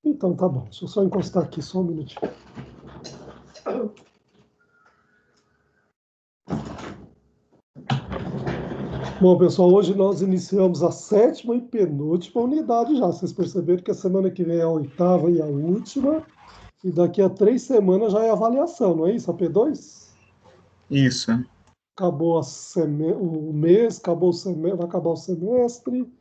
Então tá bom, deixa eu só encostar aqui só um minutinho. Bom, pessoal, hoje nós iniciamos a 7ª e penúltima unidade já. Vocês perceberam que a semana que vem é a 8ª e a última, e daqui a 3 semanas já é avaliação, não é isso? A P2? Isso. Acabou o mês, vai acabar o semestre.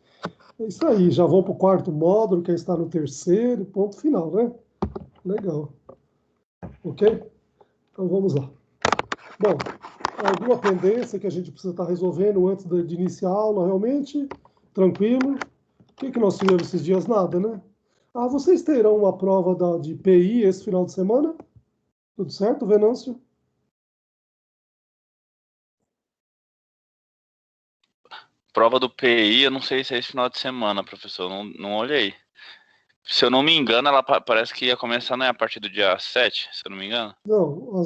É isso aí, já vão para o 4º módulo, quem está no 3º, ponto final, né? Legal. Ok? Então vamos lá. Bom, alguma pendência que a gente precisa estar resolvendo antes de iniciar a aula, realmente? Tranquilo? O que nós tivemos esses dias? Nada, né? Ah, vocês terão uma prova de PI esse final de semana? Tudo certo, Venâncio? Prova do PI, eu não sei se é esse final de semana, professor, não olhei. Se eu não me engano, ela parece que ia começar, né, a partir do dia 7, se eu não me engano. Não,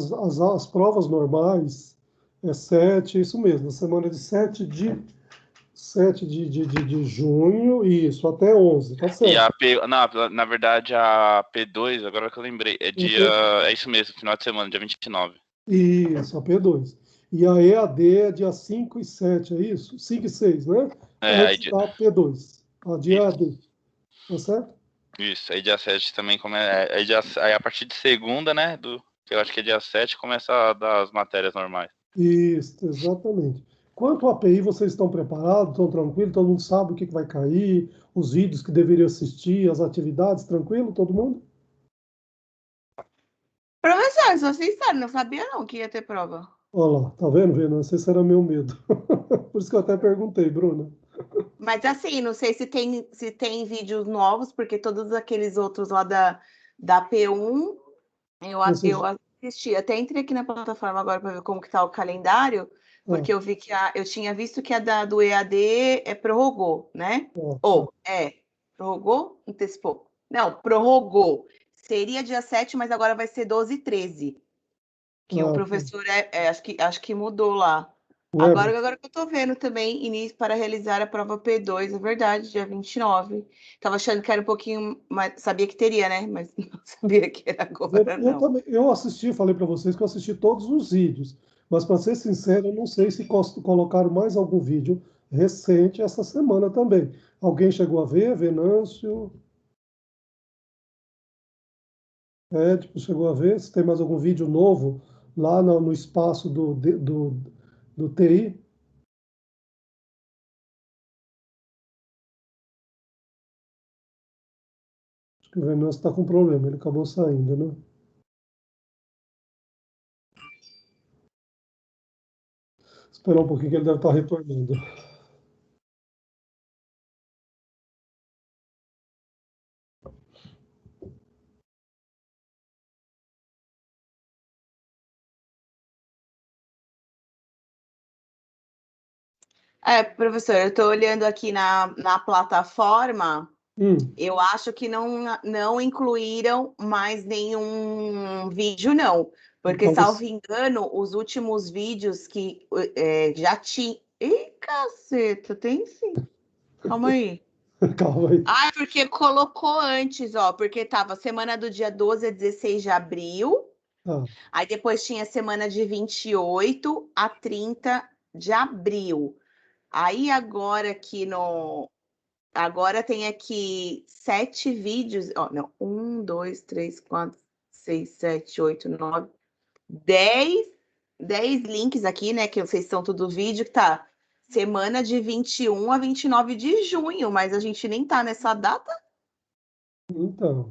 as provas normais é 7, isso mesmo, na semana de 7 de junho, isso, até 11, tá E a certo. na verdade, a P2, agora que eu lembrei, é isso mesmo, final de semana, dia 29. Isso, a P2. E a EAD é dia 5 e 7, é isso? 5 e 6, né? Aí, Antes da P2, a de EAD, tá certo? isso, aí dia 7 também começa, aí a partir de segunda, né, que eu acho que é dia 7, começa a dar as matérias normais. Isso, exatamente. Quanto à API, vocês estão preparados? Estão tranquilos? Todo mundo sabe o que vai cair? Os vídeos que deveriam assistir, as atividades, tranquilo? Todo mundo? Professor, sou sincero, não sabia não que ia ter prova. Olha lá, tá vendo, Vendo? Esse era meu medo. Por isso que eu até perguntei, Bruna. Mas assim, não sei se tem vídeos novos, porque todos aqueles outros lá da P1, eu assisti. Até entrei aqui na plataforma agora para ver como que tá o calendário, porque eu vi que eu tinha visto que a do EAD prorrogou, né? Prorrogou? Antecipou. Não, prorrogou. Seria dia 7, mas agora vai ser 12 e 13. Que o professor acho que mudou lá. Agora que eu tô vendo também, início para realizar a prova P2, é verdade, dia 29. Tava achando que era um pouquinho mais, sabia que teria, né? Mas não sabia que era agora, não. Eu assisti, falei para vocês que eu assisti todos os vídeos, mas para ser sincero, eu não sei se colocaram mais algum vídeo recente essa semana também. Alguém chegou a ver? Venâncio? Tipo, chegou a ver se tem mais algum vídeo novo lá no espaço do TI? Acho que o Venâncio está com problema, ele acabou saindo, né? Esperar um pouquinho que ele deve estar retornando. Professor, eu estou olhando aqui na plataforma, eu acho que não incluíram mais nenhum vídeo, não. Porque, Então, salvo engano, os últimos vídeos que já tinha. Ih, caceta, tem sim. Calma aí. Calma aí. Porque colocou antes, ó, porque tava semana do dia 12 a 16 de abril, aí depois tinha semana de 28 a 30 de abril. Aí agora agora tem aqui 7 vídeos, ó, não, 1, 2, 3, 4, 6, 7, 8, 9, 10 links aqui, né, que vocês estão tudo vídeo, que tá semana de 21 a 29 de junho, mas a gente nem tá nessa data. Então,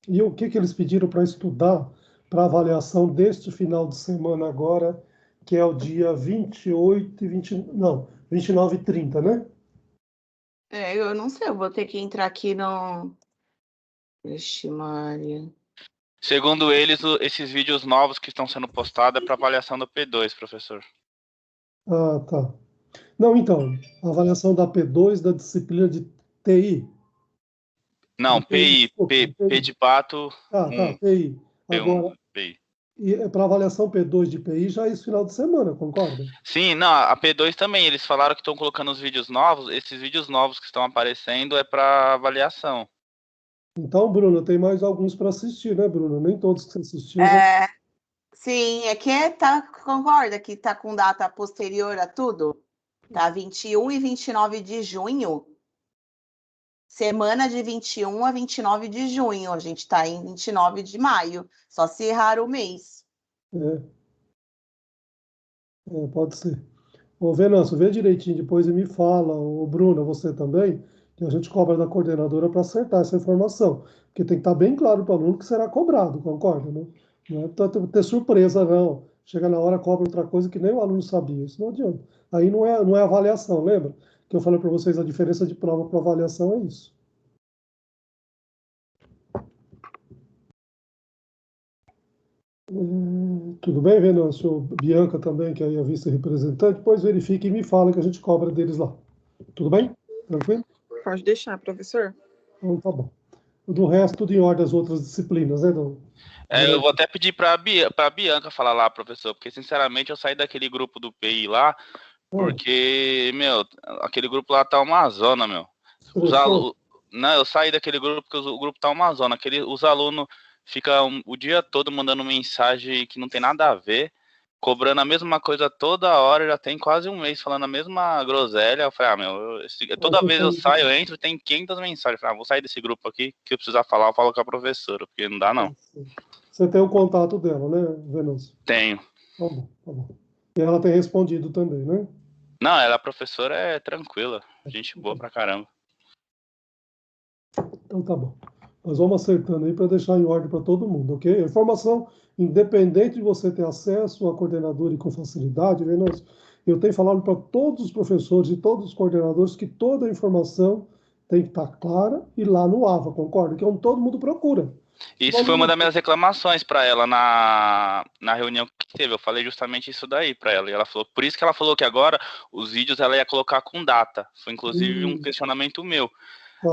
e o que eles pediram para estudar para avaliação deste final de semana agora, que é o dia 28 e 20, não, 29 e 30, né? Eu não sei, eu vou ter que entrar aqui no... Vixe, Maria. Segundo eles, esses vídeos novos que estão sendo postados é para avaliação do P2, professor. Ah, tá. Não, então, a avaliação da P2 da disciplina de TI. Não, PI, Desculpa, P de pato, tá, PI. P1, Agora, PI. e para avaliação P2 de PI já é esse final de semana, concorda? Sim, não, a P2 também, eles falaram que estão colocando os vídeos novos, esses vídeos novos que estão aparecendo é para avaliação. Então, Bruna, tem mais alguns para assistir, né, Bruna? Nem todos que você assistiu, né? Sim, é que concorda que tá com data posterior a tudo? Tá 21 e 29 de junho. Semana de 21 a 29 de junho. A gente está em 29 de maio. Só se errar o mês. Pode ser. Ô, Venâncio, vê direitinho depois e me fala, ô, Bruna, você também, que a gente cobra da coordenadora para acertar essa informação. Porque tem que estar bem claro para o aluno que será cobrado, concorda, né? Não é ter surpresa, não. Chega na hora, cobra outra coisa que nem o aluno sabia. Isso não adianta. Aí não é avaliação, lembra? Que eu falei para vocês, a diferença de prova para avaliação é isso. Tudo bem, Venâncio? Bianca também, que é a vice-representante, depois verifique e me fala que a gente cobra deles lá. Tudo bem? Tranquilo? Pode deixar, professor. Então tá bom. Do resto, tudo em ordem as outras disciplinas, né, eu vou até pedir pra Bianca falar lá, professor, porque sinceramente eu saí daquele grupo do PI lá, porque, meu, aquele grupo lá tá uma zona, meu. Não, eu saí daquele grupo porque o grupo tá uma zona. Os alunos ficam o dia todo mandando mensagem que não tem nada a ver, cobrando a mesma coisa toda hora, já tem quase um mês falando a mesma groselha. Eu falei, toda vez eu saio, eu entro, tem 500 mensagens. Eu falei, vou sair desse grupo aqui, que eu precisar falar, eu falo com a professora, porque não dá não. Você tem o contato dela, né, Venâncio? Tenho. Tá bom, tá bom. E ela tem respondido também, né? Não, ela, a professora, é tranquila, gente boa pra caramba. Então tá bom. Nós vamos acertando aí para deixar em ordem para todo mundo, ok? A informação, independente de você ter acesso à coordenadora e com facilidade, Venâncio, eu tenho falado para todos os professores e todos os coordenadores que toda a informação tem que estar clara e lá no AVA, concorda? Que é onde todo mundo procura. Isso foi uma das minhas reclamações para ela na reunião que teve. Eu falei justamente isso daí para ela. E ela falou, por isso que ela falou que agora os vídeos ela ia colocar com data. Foi inclusive um questionamento meu.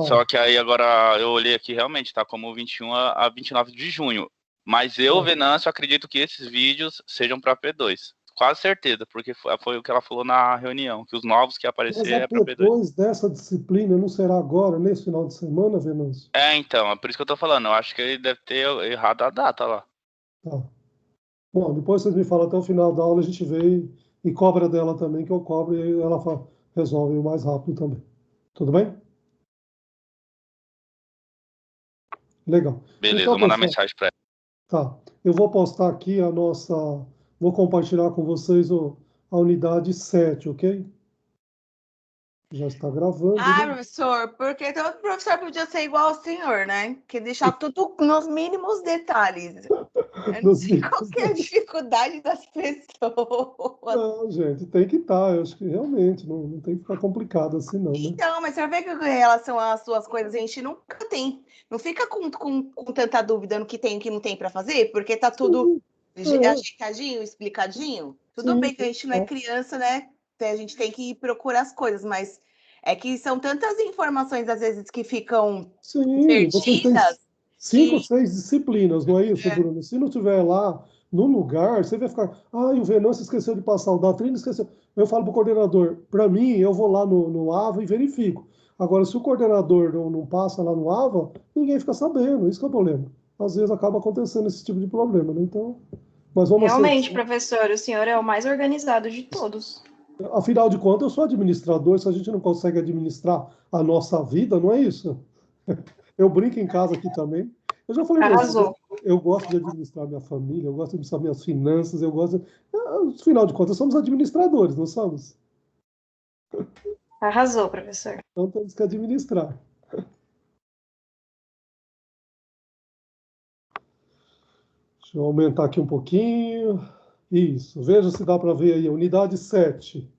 Só que aí agora eu olhei aqui, realmente tá como 21 a 29 de junho. Mas eu, Venâncio, acredito que esses vídeos sejam para P2. Quase certeza, porque foi o que ela falou na reunião, que os novos que aparecer é para P2. Depois dessa disciplina não será agora, nesse final de semana, Venâncio? Então, é por isso que eu tô falando. Eu acho que ele deve ter errado a data lá. Tá. Bom, depois vocês me falam até o final da aula, a gente vê e cobra dela também, que eu cobro e ela resolve o mais rápido também. Tudo bem? Legal. Beleza, então, vou mandar mensagem para ela. Tá. Eu vou postar aqui vou compartilhar com vocês a unidade 7, ok? Já está gravando. Ah, professor, porque todo professor podia ser igual ao senhor, né? Que deixar tudo nos mínimos detalhes. Eu não sei qual que é a dificuldade das pessoas. Não, gente, tem que estar. Eu acho que realmente não tem que ficar complicado assim, não, né? Então, mas você vai ver que em relação às suas coisas, a gente nunca tem. Não fica com tanta dúvida no que tem e que não tem para fazer, porque tá tudo ajeitadinho, explicadinho. Tudo bem que a gente não é criança, né? A gente tem que procurar as coisas, mas é que são tantas informações, às vezes, que ficam perdidas. 5 ou 6 disciplinas, não é isso, Bruno? Se não estiver lá no lugar, você vai ficar. O Venâncio esqueceu de passar o Datrino, esqueceu. Eu falo para o coordenador, para mim, eu vou lá no AVA e verifico. Agora, se o coordenador não passa lá no AVA, ninguém fica sabendo. Isso que é o problema. Às vezes acaba acontecendo esse tipo de problema, né? Então, mas vamos Realmente, professor, o senhor é o mais organizado de todos. Afinal de contas, eu sou administrador, se a gente não consegue administrar a nossa vida, não é isso? Eu brinco em casa aqui também. Eu já falei para você, eu gosto de administrar minha família, eu gosto de administrar minhas finanças, eu gosto afinal de contas, somos administradores, não somos? Arrasou, professor. Então temos que administrar. Deixa eu aumentar aqui um pouquinho. Isso, veja se dá para ver aí, a unidade 7.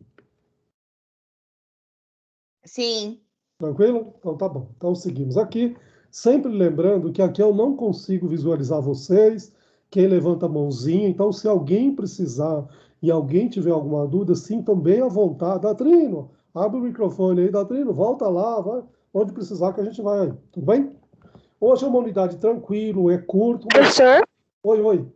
Sim. Tranquilo? Então tá bom. Então seguimos aqui. Sempre lembrando que aqui eu não consigo visualizar vocês, quem levanta a mãozinha. Então, se alguém precisar e alguém tiver alguma dúvida, sintam bem à vontade. Datrino, abre o microfone aí, Datrino, volta lá, vai onde precisar que a gente vai aí. Tudo bem? Hoje é uma unidade tranquilo, é curto. Professor? Oi.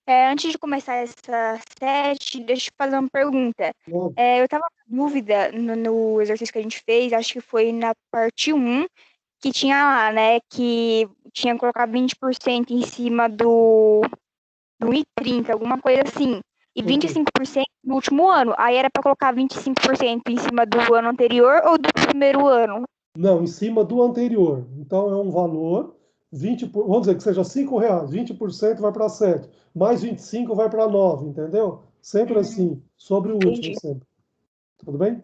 Antes de começar essa sete, deixa eu fazer uma pergunta. Eu estava com dúvida no exercício que a gente fez, acho que foi na parte 1, que tinha lá, né? Que tinha que colocar 20% em cima do 1,30, alguma coisa assim. E 25% no último ano. Aí era para colocar 25% em cima do ano anterior ou do primeiro ano? Não, em cima do anterior. Então, é um valor, vamos dizer que seja R$ 5, 20% vai para 7, mais 25 vai para 9, entendeu? Sempre assim, sobre o último Entendi. sempre. Tudo bem?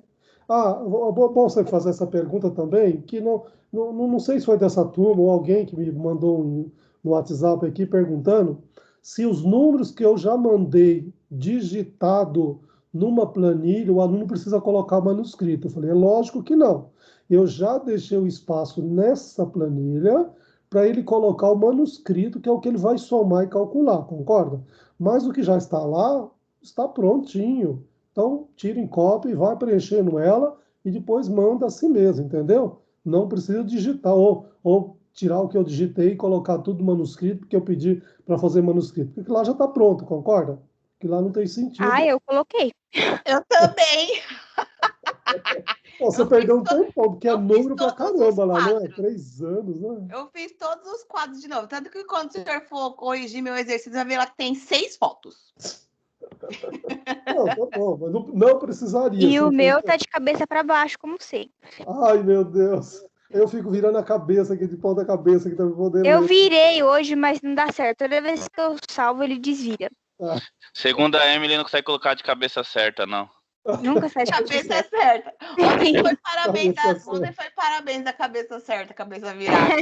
Bom você fazer essa pergunta também, que não sei se foi dessa turma ou alguém que me mandou no WhatsApp aqui perguntando se os números que eu já mandei digitado numa planilha, o aluno precisa colocar manuscrito. Eu falei, é lógico que não. Eu já deixei o espaço nessa planilha para ele colocar o manuscrito, que é o que ele vai somar e calcular, concorda? Mas o que já está lá, está prontinho. Então, tira em cópia e vai preenchendo ela e depois manda a si mesmo, entendeu? Não precisa digitar ou tirar o que eu digitei e colocar tudo no manuscrito, porque eu pedi para fazer manuscrito. Porque lá já está pronto, concorda? Que lá não tem sentido. Eu coloquei. Eu também. Você Eu perdeu fiz um tempão, porque é eu fiz número pra todos os caramba lá, não é? quadros. 3 anos, né? Eu fiz todos os quadros de novo. Tanto que quando o senhor for corrigir meu exercício, vai ver lá que tem 6 fotos. Não, tá bom, mas não precisaria. E o Assim, meu tá de cabeça para baixo, como sei. ai, meu Deus. Eu fico virando a cabeça aqui, de ponta cabeça, aqui, para poder Eu ler. virei hoje, mas não dá certo. Toda vez que eu salvo, ele desvira. Ah, Segundo a Emily, não consegue colocar de cabeça certa, não. Nunca sai de cabeça Cabeça certa. certa. Ontem foi parabéns, Cabeça certa. ontem foi parabéns da cabeça certa, cabeça virada.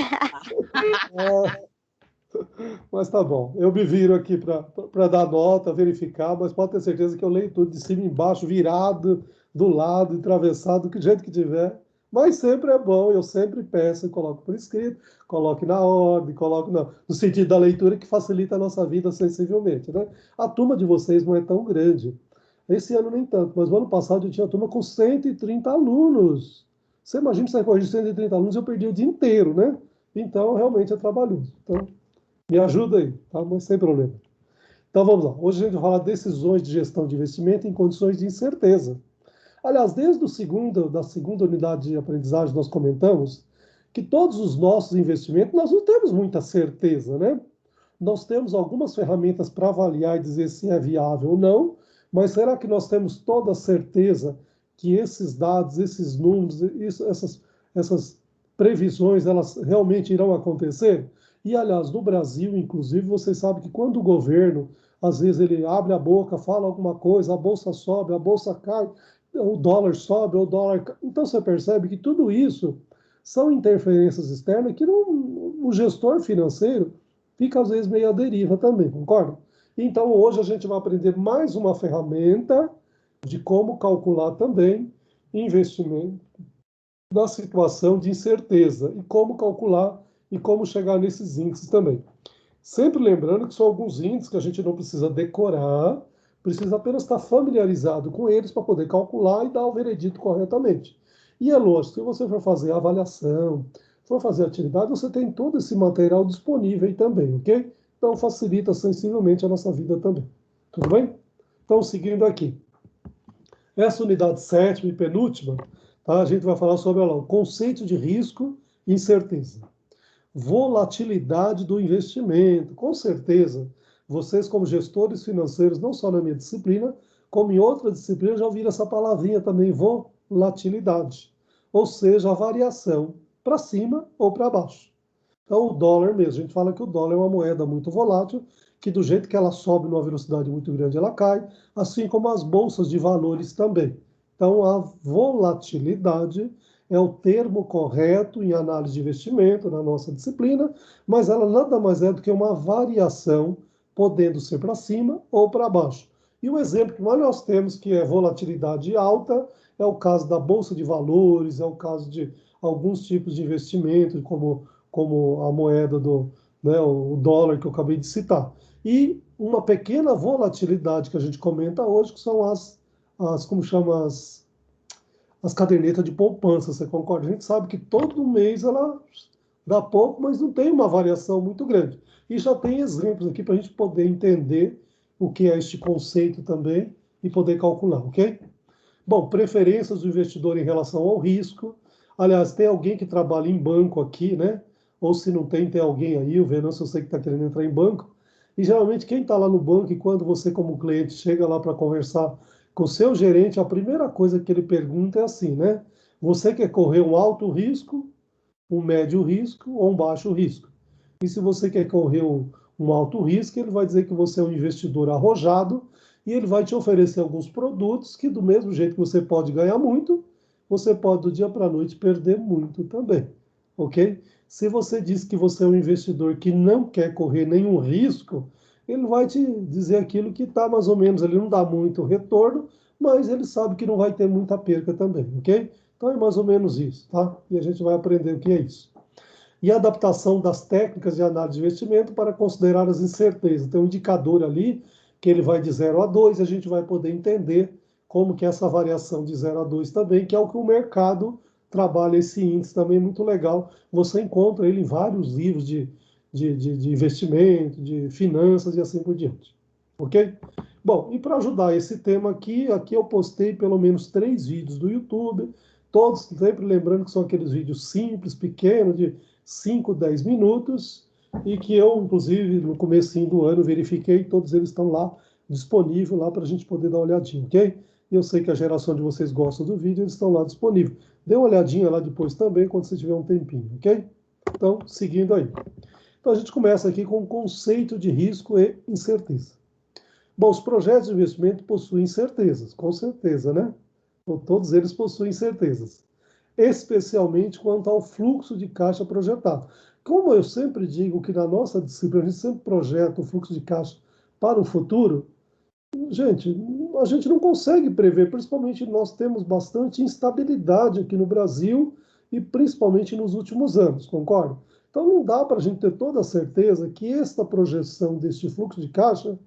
Mas tá bom, eu me viro aqui para dar nota, verificar, mas pode ter certeza que eu leio tudo de cima e embaixo, virado, do lado, atravessado, do jeito que tiver. Mas sempre é bom, eu sempre peço, coloco por escrito, coloque na ordem, coloco no sentido da leitura que facilita a nossa vida sensivelmente, né? A turma de vocês não é tão grande. Esse ano nem tanto, mas o ano passado eu tinha turma com 130 alunos. Você imagina se eu corrigir 130 alunos, eu perdi o dia inteiro, né? Então, realmente é trabalhoso. Então, me ajuda aí, tá? Mas sem problema. Então vamos lá. Hoje a gente vai falar de decisões de gestão de investimento em condições de incerteza. Aliás, desde da segunda unidade de aprendizagem, nós comentamos que todos os nossos investimentos, nós não temos muita certeza, né? Nós temos algumas ferramentas para avaliar e dizer se é viável ou não, mas será que nós temos toda a certeza que esses dados, esses números, essas previsões, elas realmente irão acontecer? E, aliás, no Brasil, inclusive, vocês sabem que quando o governo, às vezes, ele abre a boca, fala alguma coisa, a bolsa sobe, a bolsa cai, o dólar sobe, o dólar cai. Então, você percebe que tudo isso são interferências externas que o gestor financeiro fica, às vezes, meio à deriva também, concorda? Então, hoje a gente vai aprender mais uma ferramenta de como calcular também investimento na situação de incerteza e como calcular e como chegar nesses índices também. Sempre lembrando que são alguns índices que a gente não precisa decorar, precisa apenas estar familiarizado com eles para poder calcular e dar o veredito corretamente. E é lógico, se você for fazer a avaliação, for fazer atividade, você tem todo esse material disponível aí também, ok? Então facilita sensivelmente a nossa vida também. Tudo bem? Então, seguindo aqui. Essa unidade sétima e penúltima, tá? A gente vai falar sobre o conceito de risco e incerteza. Volatilidade do investimento. Com certeza, vocês como gestores financeiros, não só na minha disciplina, como em outra disciplina, já ouviram essa palavrinha também, volatilidade. Ou seja, a variação para cima ou para baixo. Então, o dólar mesmo, a gente fala que o dólar é uma moeda muito volátil, que do jeito que ela sobe numa velocidade muito grande, ela cai, assim como as bolsas de valores também. Então, a volatilidade é o termo correto em análise de investimento na nossa disciplina, mas ela nada mais é do que uma variação, podendo ser para cima ou para baixo. E o exemplo que mais nós temos, que é volatilidade alta, é o caso da bolsa de valores, é o caso de alguns tipos de investimento, como a moeda né, o dólar que eu acabei de citar. E uma pequena volatilidade que a gente comenta hoje, que são como chama, as cadernetas de poupança, você concorda? A gente sabe que todo mês ela dá pouco, mas não tem uma variação muito grande. E já tem exemplos aqui para a gente poder entender o que é este conceito também e poder calcular, ok? Bom, preferências do investidor em relação ao risco. Aliás, tem alguém que trabalha em banco aqui, né? Ou se não tem, tem alguém aí, o Venâncio eu sei que está querendo entrar em banco. E geralmente quem está lá no banco e quando você como cliente chega lá para conversar com o seu gerente, a primeira coisa que ele pergunta é assim, né? Você quer correr um alto risco, um médio risco ou um baixo risco? E se você quer correr um alto risco, ele vai dizer que você é um investidor arrojado e ele vai te oferecer alguns produtos que, do mesmo jeito que você pode ganhar muito, você pode do dia para a noite perder muito também, ok? Se você diz que você é um investidor que não quer correr nenhum risco, ele vai te dizer aquilo que está mais ou menos, ele não dá muito retorno, mas ele sabe que não vai ter muita perca também, ok? Então é mais ou menos isso, tá? E a gente vai aprender o que é isso. E a adaptação das técnicas de análise de investimento para considerar as incertezas. Tem um indicador ali que ele vai de 0 a 2, a gente vai poder entender como que é essa variação de 0 a 2 também, que é o que o mercado trabalha esse índice também, muito legal. Você encontra ele em vários livros de investimento, de finanças e assim por diante. Ok? Bom, e para ajudar esse tema aqui eu postei pelo menos 3 vídeos do YouTube, todos sempre lembrando que são aqueles vídeos simples, pequenos, de 5, 10 minutos, e que eu, inclusive, no comecinho do ano, verifiquei, todos eles estão lá, disponíveis lá para a gente poder dar uma olhadinha, ok? E eu sei que a geração de vocês gosta do vídeo, eles estão lá disponíveis. Dê uma olhadinha lá depois também, quando você tiver um tempinho, ok? Então, seguindo aí. Então, a gente começa aqui com o conceito de risco e incerteza. Bom, os projetos de investimento possuem incertezas, com certeza, né? Então, todos eles possuem incertezas, especialmente quanto ao fluxo de caixa projetado. Como eu sempre digo que na nossa disciplina a gente sempre projeta o fluxo de caixa para o futuro, gente, a gente não consegue prever, principalmente nós temos bastante instabilidade aqui no Brasil e principalmente nos últimos anos, concorda? Então não dá para a gente ter toda a certeza que esta projeção deste fluxo de caixa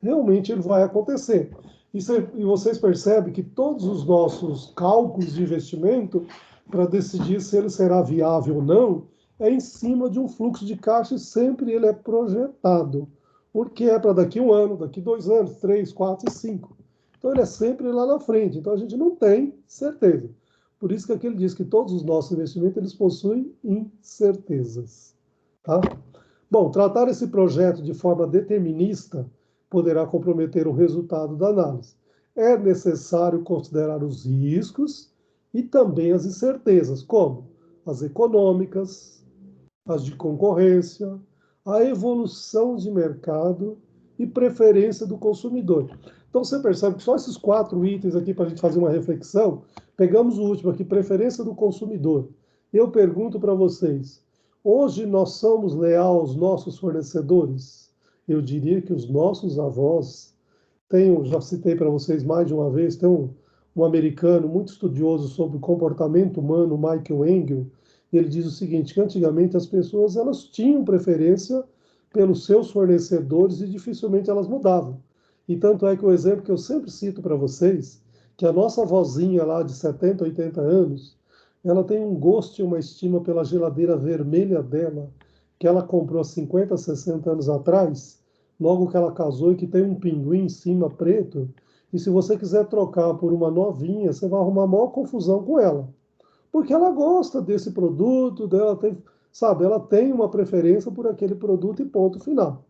realmente ele vai acontecer. E vocês percebem que todos os nossos cálculos de investimento para decidir se ele será viável ou não é em cima de um fluxo de caixa e sempre ele é projetado. Porque é para daqui 1 ano, daqui 2 anos, 3, 4 e 5. Então ele é sempre lá na frente. Então a gente não tem certeza. Por isso que aqui ele diz que todos os nossos investimentos eles possuem incertezas. Tá? Bom, tratar esse projeto de forma determinista poderá comprometer o resultado da análise. É necessário considerar os riscos e também as incertezas, como as econômicas, as de concorrência, a evolução de mercado e preferência do consumidor. Então você percebe que só esses 4 itens aqui para a gente fazer uma reflexão, pegamos o último aqui, preferência do consumidor. Eu pergunto para vocês, hoje nós somos leais aos nossos fornecedores? Eu diria que os nossos avós, já citei para vocês mais de uma vez, tem um americano muito estudioso sobre o comportamento humano, Michael Engel, e ele diz o seguinte, que antigamente as pessoas elas tinham preferência pelos seus fornecedores e dificilmente elas mudavam. E tanto é que o exemplo que eu sempre cito para vocês, que a nossa vozinha lá de 70, 80 anos, ela tem um gosto e uma estima pela geladeira vermelha dela, que ela comprou há 50, 60 anos atrás, logo que ela casou e que tem um pinguim em cima preto, e se você quiser trocar por uma novinha, você vai arrumar a maior confusão com ela. Porque ela gosta desse produto, ela tem uma preferência por aquele produto e ponto final.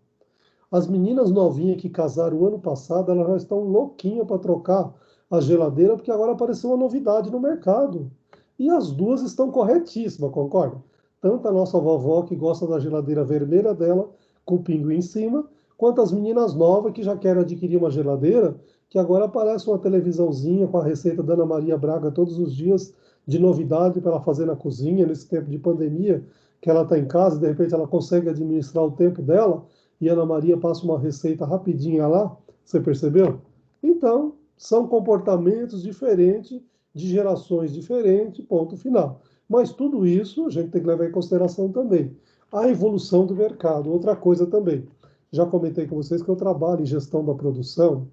As meninas novinhas que casaram o ano passado, elas já estão louquinhas para trocar a geladeira, porque agora apareceu uma novidade no mercado. E as duas estão corretíssimas, concorda? Tanto a nossa vovó, que gosta da geladeira vermelha dela, com o pinguim em cima, quanto as meninas novas que já querem adquirir uma geladeira, que agora aparece uma televisãozinha com a receita da Ana Maria Braga todos os dias, de novidade para ela fazer na cozinha, nesse tempo de pandemia, que ela está em casa, de repente ela consegue administrar o tempo dela, e Ana Maria passa uma receita rapidinha lá, você percebeu? Então, são comportamentos diferentes, de gerações diferentes, ponto final. Mas tudo isso a gente tem que levar em consideração também. A evolução do mercado, outra coisa também. Já comentei com vocês que eu trabalho em gestão da produção,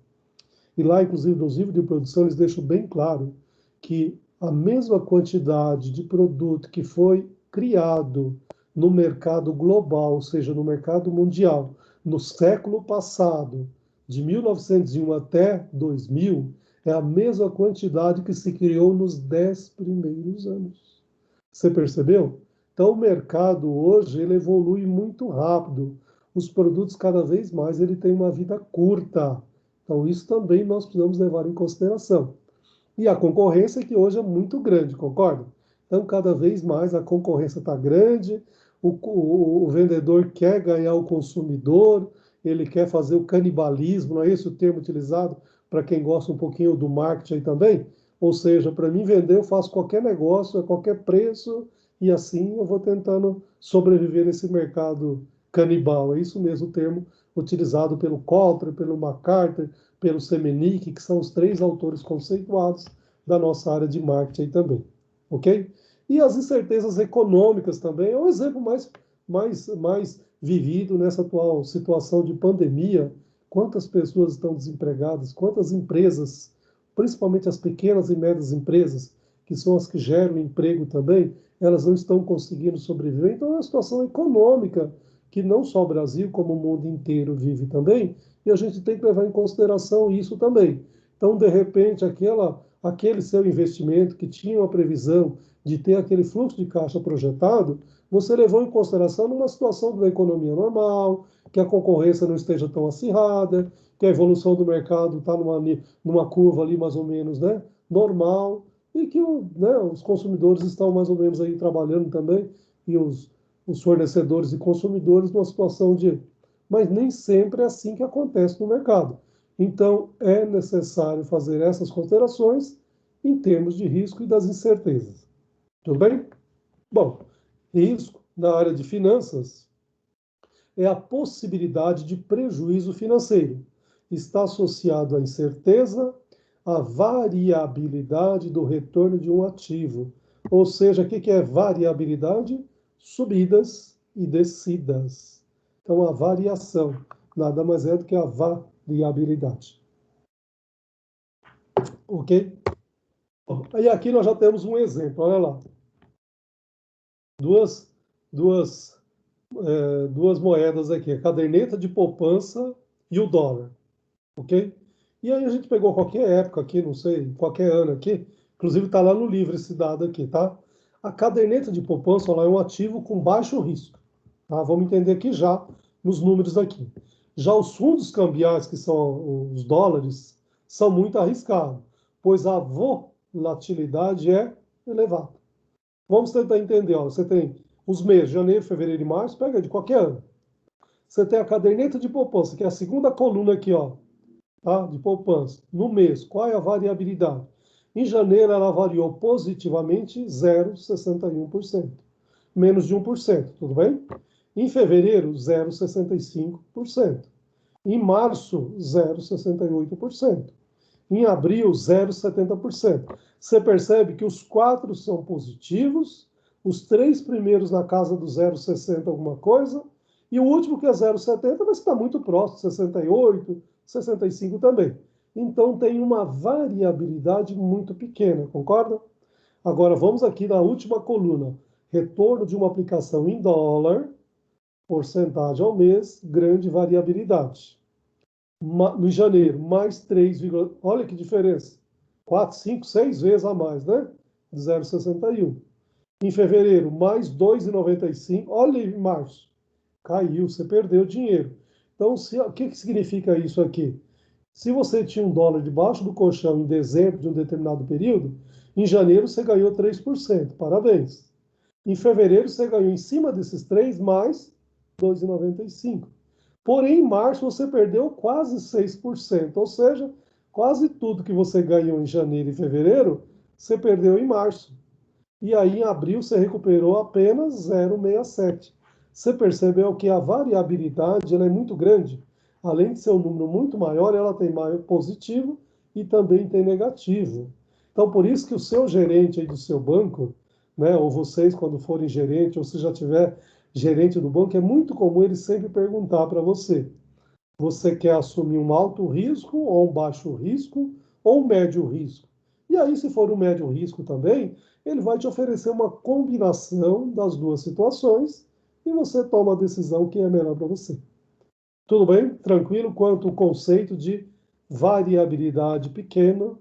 e lá, inclusive, nos livros de produção, eles deixam bem claro que a mesma quantidade de produto que foi criado no mercado global, ou seja, no mercado mundial, no século passado, de 1901 até 2000, é a mesma quantidade que se criou nos 10 primeiros anos. Você percebeu? Então, o mercado hoje, ele evolui muito rápido. Os produtos, cada vez mais, ele tem uma vida curta. Então, isso também nós precisamos levar em consideração. E a concorrência que hoje é muito grande, concorda? Então, cada vez mais a concorrência está grande, o vendedor quer ganhar o consumidor, ele quer fazer o canibalismo, não é esse o termo utilizado para quem gosta um pouquinho do marketing aí também? Ou seja, para mim vender, eu faço qualquer negócio, a qualquer preço, e assim eu vou tentando sobreviver nesse mercado canibal. É isso mesmo o termo utilizado pelo Kotler, pelo McCarthy, pelo Semenic, que são os 3 autores conceituados da nossa área de marketing também, ok? E as incertezas econômicas também é um exemplo mais vivido nessa atual situação de pandemia. Quantas pessoas estão desempregadas, quantas empresas, principalmente as pequenas e médias empresas, que são as que geram emprego também, elas não estão conseguindo sobreviver. Então é uma situação econômica que não só o Brasil, como o mundo inteiro vive também, e a gente tem que levar em consideração isso também. Então, de repente, aquele seu investimento que tinha uma previsão de ter aquele fluxo de caixa projetado, você levou em consideração numa situação da economia normal, que a concorrência não esteja tão acirrada, que a evolução do mercado está numa curva ali mais ou menos, né, normal, e que os consumidores estão mais ou menos aí trabalhando também, e os fornecedores e consumidores numa situação de... Mas nem sempre é assim que acontece no mercado. Então, é necessário fazer essas considerações em termos de risco e das incertezas. Tudo bem? Bom, risco na área de finanças é a possibilidade de prejuízo financeiro. Está associado à incerteza, à variabilidade do retorno de um ativo. Ou seja, o que é variabilidade? Subidas e descidas. Então, a variação nada mais é do que a variabilidade. Ok? Aí aqui nós já temos um exemplo, olha lá. Duas moedas aqui, a caderneta de poupança e o dólar. Ok? E aí a gente pegou qualquer época aqui, não sei, qualquer ano aqui, inclusive está lá no livro esse dado aqui, tá? A caderneta de poupança ela é um ativo com baixo risco. Tá? Vamos entender aqui já nos números aqui. Já os fundos cambiais, que são os dólares, são muito arriscados, pois a volatilidade é elevada. Vamos tentar entender. Ó. Você tem os meses, janeiro, fevereiro e março, pega de qualquer ano. Você tem a caderneta de poupança, que é a segunda coluna aqui, ó, tá? De poupança. No mês, qual é a variabilidade? Em janeiro, ela variou positivamente 0,61%. Menos de 1%, tudo bem? Em fevereiro, 0,65%. Em março, 0,68%. Em abril, 0,70%. Você percebe que os 4 são positivos, os 3 primeiros na casa do 0,60 alguma coisa, e o último que é 0,70, mas está muito próximo, 68, 65 também. Então tem uma variabilidade muito pequena, concorda? Agora vamos aqui na última coluna. Retorno de uma aplicação em dólar, porcentagem ao mês, grande variabilidade. No janeiro, mais 3, olha que diferença. 4, 5, 6 vezes a mais, né? De 0,61. Em fevereiro, mais 2,95. Olha em março. Caiu, você perdeu dinheiro. Então, o que significa isso aqui? Se você tinha $1 debaixo do colchão em dezembro de um determinado período, em janeiro você ganhou 3%. Parabéns. Em fevereiro você ganhou em cima desses 3 mais 2,95. Porém, em março você perdeu quase 6%, ou seja, quase tudo que você ganhou em janeiro e fevereiro, você perdeu em março. E aí, em abril, você recuperou apenas 0,67. Você percebeu que a variabilidade ela é muito grande. Além de ser um número muito maior, ela tem maior positivo e também tem negativo. Então, por isso que o seu gerente aí do seu banco, né, ou vocês, quando forem gerente, ou se já tiver gerente do banco, é muito comum ele sempre perguntar para você: você quer assumir um alto risco, ou um baixo risco, ou um médio risco? E aí, se for um médio risco também, ele vai te oferecer uma combinação das duas situações e você toma a decisão que é melhor para você. Tudo bem? Tranquilo quanto ao conceito de variabilidade pequena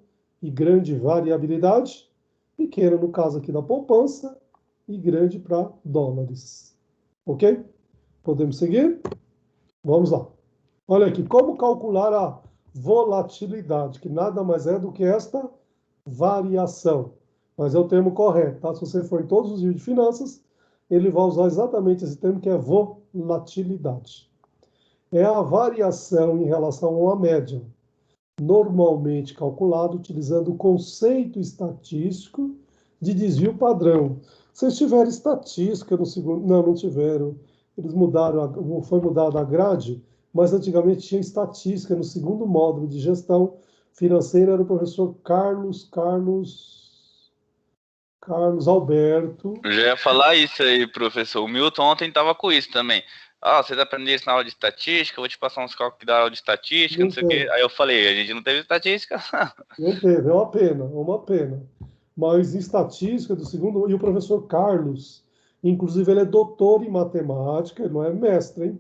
e grande variabilidade? Pequena no caso aqui da poupança, e grande para dólares. Ok? Podemos seguir? Vamos lá. Olha aqui, como calcular a volatilidade, que nada mais é do que esta variação. Mas é o termo correto, tá? Se você for em todos os livros de finanças, ele vai usar exatamente esse termo que é volatilidade. É a variação em relação a uma média, normalmente calculado utilizando o conceito estatístico de desvio padrão. Vocês tiveram estatística no segundo... Não, não tiveram. Eles mudaram, foi mudada a grade, mas antigamente tinha estatística no segundo módulo de gestão financeira, era o professor Carlos Alberto. Eu já ia falar isso aí, professor. O Milton ontem tava com isso também. Ah, vocês aprenderam isso na aula de estatística, eu vou te passar uns cálculos da aula de estatística, não sei o quê. Aí eu falei, a gente não teve estatística. Não teve, é uma pena. Mas em estatística do segundo, e o professor Carlos, inclusive ele é doutor em matemática, ele não é mestre, hein?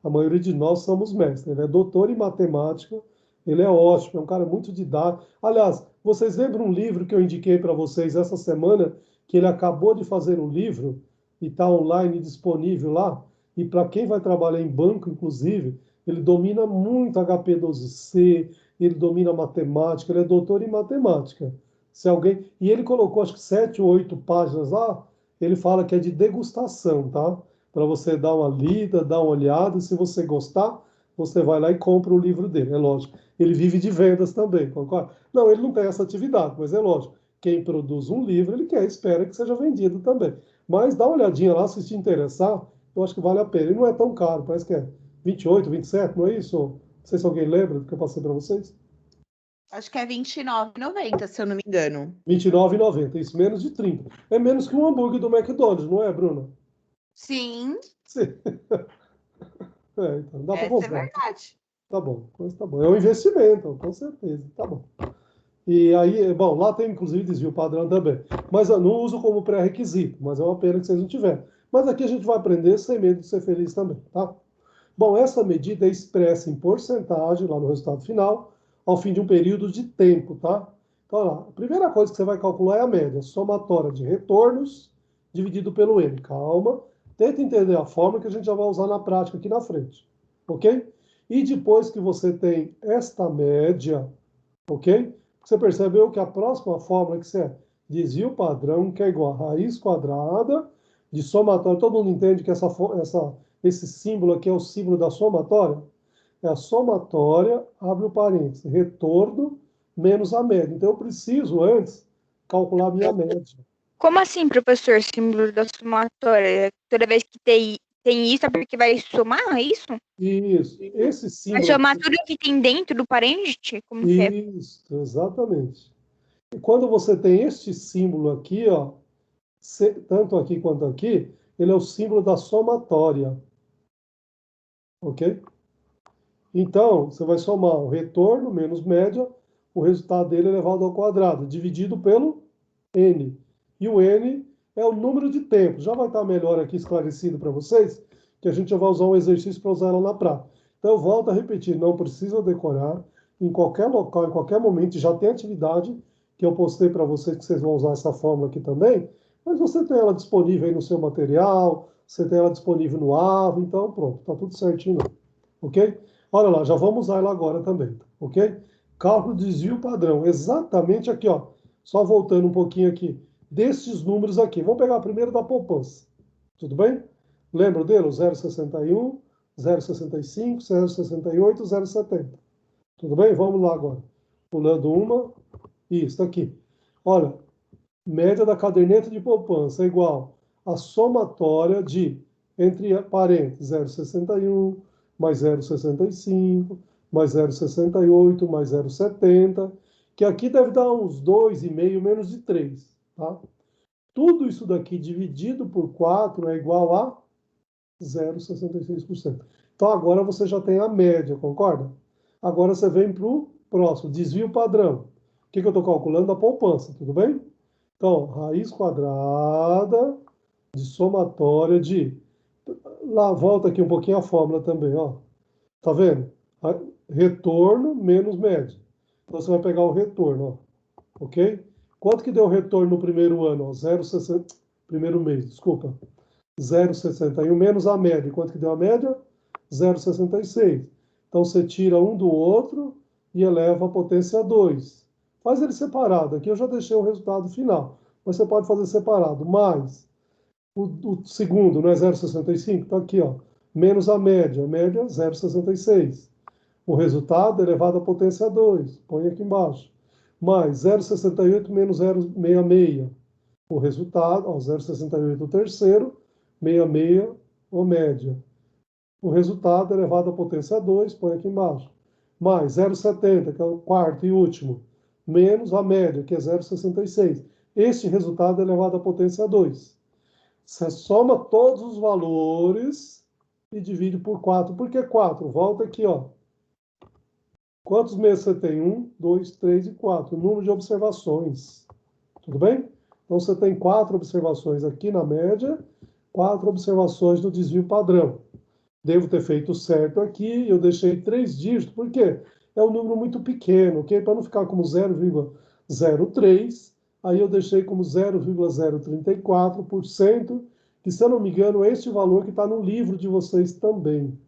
A maioria de nós somos mestres. Ele é doutor em matemática, ele é ótimo, é um cara muito didático. Aliás, vocês lembram um livro que eu indiquei para vocês essa semana, que ele acabou de fazer um livro e está online disponível lá? E para quem vai trabalhar em banco, inclusive, ele domina muito HP12C, ele domina matemática, ele é doutor em matemática. Se alguém... E ele colocou acho que 7 ou 8 páginas lá, ele fala que é de degustação, tá? Para você dar uma lida, dar uma olhada, e se você gostar, você vai lá e compra o livro dele, é lógico. Ele vive de vendas também, concorda? Não, ele não tem essa atividade, mas é lógico. Quem produz um livro, ele espera que seja vendido também. Mas dá uma olhadinha lá, se te interessar, eu acho que vale a pena. E não é tão caro, parece que é 28, 27, não é isso? Não sei se alguém lembra do que eu passei para vocês. Acho que é R$29,90, se eu não me engano. R$29,90, isso, menos de 30. É menos que um hambúrguer do McDonald's, não é, Bruna? Sim, Sim. Então dá para essa é comprar. verdade. Tá bom, pois tá bom. É um investimento, com certeza, tá bom. E aí, bom, lá tem inclusive desvio padrão também. Mas eu não uso como pré-requisito, mas é uma pena que vocês não tiverem. Mas aqui a gente vai aprender sem medo de ser feliz também, tá? Bom, essa medida é expressa em porcentagem lá no resultado final, ao fim de um período de tempo, tá? Então, olha lá, a primeira coisa que você vai calcular é a média somatória de retornos dividido pelo N. Calma, tenta entender a fórmula que a gente já vai usar na prática aqui na frente, ok? E depois que você tem esta média, ok? Você percebeu que a próxima fórmula que é desvio padrão, que é igual a raiz quadrada de somatória. Todo mundo entende que esse símbolo aqui é o símbolo da somatória? É a somatória, abre o parênteses, retorno menos a média. Então, eu preciso, antes, calcular a minha média. Como assim, professor, símbolo da somatória? Toda vez que tem isso é porque vai somar, é isso? Isso. Esse Vai símbolo... somar tudo que tem dentro do parêntese? Como que é? Isso, exatamente. E quando você tem este símbolo aqui, ó, tanto aqui quanto aqui, ele é o símbolo da somatória. Ok? Então, você vai somar o retorno menos média, o resultado dele elevado ao quadrado, dividido pelo N. E o N é o número de tempos. Já vai estar melhor aqui esclarecido para vocês, que a gente já vai usar um exercício para usar ela na prática. Então, eu volto a repetir, não precisa decorar. Em qualquer local, em qualquer momento, já tem atividade que eu postei para vocês, que vocês vão usar essa fórmula aqui também, mas você tem ela disponível aí no seu material, você tem ela disponível no AVO, então pronto, está tudo certinho, ok? Olha lá, já vamos usar ela agora também, ok? Cálculo de desvio padrão, exatamente aqui, ó. Só voltando um pouquinho aqui, desses números aqui. Vamos pegar primeiro da poupança, tudo bem? Lembra dele? 0,61, 0,65, 0,68, 0,70. Tudo bem? Vamos lá agora. Pulando uma. Isso, aqui. Olha, média da caderneta de poupança é igual à somatória de, entre parênteses, 0,61, mais 0,65, mais 0,68, mais 0,70, que aqui deve dar uns 2,5, menos de 3, tá? Tudo isso daqui dividido por 4 é igual a 0,66%. Então, agora você já tem a média, concorda? Agora você vem para o próximo, desvio padrão. O que eu estou calculando? A poupança, tudo bem? Então, raiz quadrada de somatória de... Lá, volta aqui um pouquinho a fórmula também, ó. Tá vendo? Retorno menos média. Então, você vai pegar o retorno, ó. Ok? Quanto que deu o retorno no primeiro ano? 0,60... Primeiro mês, desculpa. 0,61 menos a média. Quanto que deu a média? 0,66. Então, você tira um do outro e eleva a potência a 2. Faz ele separado. Aqui eu já deixei o resultado final. Mas você pode fazer separado. Mais o segundo, não é 0,65? Está aqui, ó. Menos a média. A média, 0,66. O resultado elevado à potência a 2. Põe aqui embaixo. Mais 0,68 menos 0,66. O resultado, ó, 0,68 o terceiro, 66 o média. O resultado elevado à potência a 2, põe aqui embaixo. Mais 0,70, que é o quarto e último, menos a média, que é 0,66. Este resultado é elevado à potência a 2. Você soma todos os valores e divide por 4. Por que 4? Volta aqui, ó. Quantos meses você tem? 1, 2, 3 e 4. O número de observações. Tudo bem? Então, você tem 4 observações aqui na média, 4 observações no desvio padrão. Devo ter feito certo aqui, eu deixei 3 dígitos, por quê? É um número muito pequeno, ok? Para não ficar como 0,03, aí eu deixei como 0,034%, que, se eu não me engano, é este valor que está no livro de vocês também.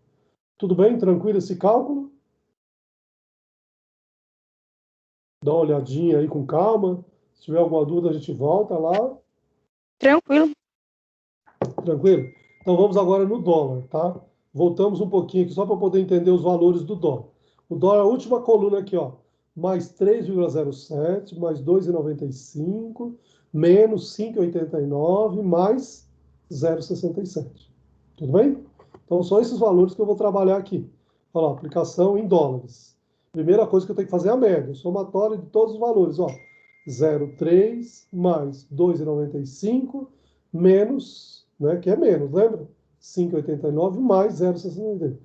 Tudo bem? Tranquilo esse cálculo? Dá uma olhadinha aí com calma. Se tiver alguma dúvida, a gente volta lá. Tranquilo. Tranquilo? Então vamos agora no dólar, tá? Voltamos um pouquinho aqui só para poder entender os valores do dólar. O dólar, a última coluna aqui, ó. Mais 3,07, mais 2,95, menos 5,89, mais 0,67. Tudo bem? Então são esses valores que eu vou trabalhar aqui. Olha lá, aplicação em dólares. Primeira coisa que eu tenho que fazer é a média, somatória de todos os valores, ó. 0,3 mais 2,95 menos, né, que é menos, lembra? 5,89 mais 0,68.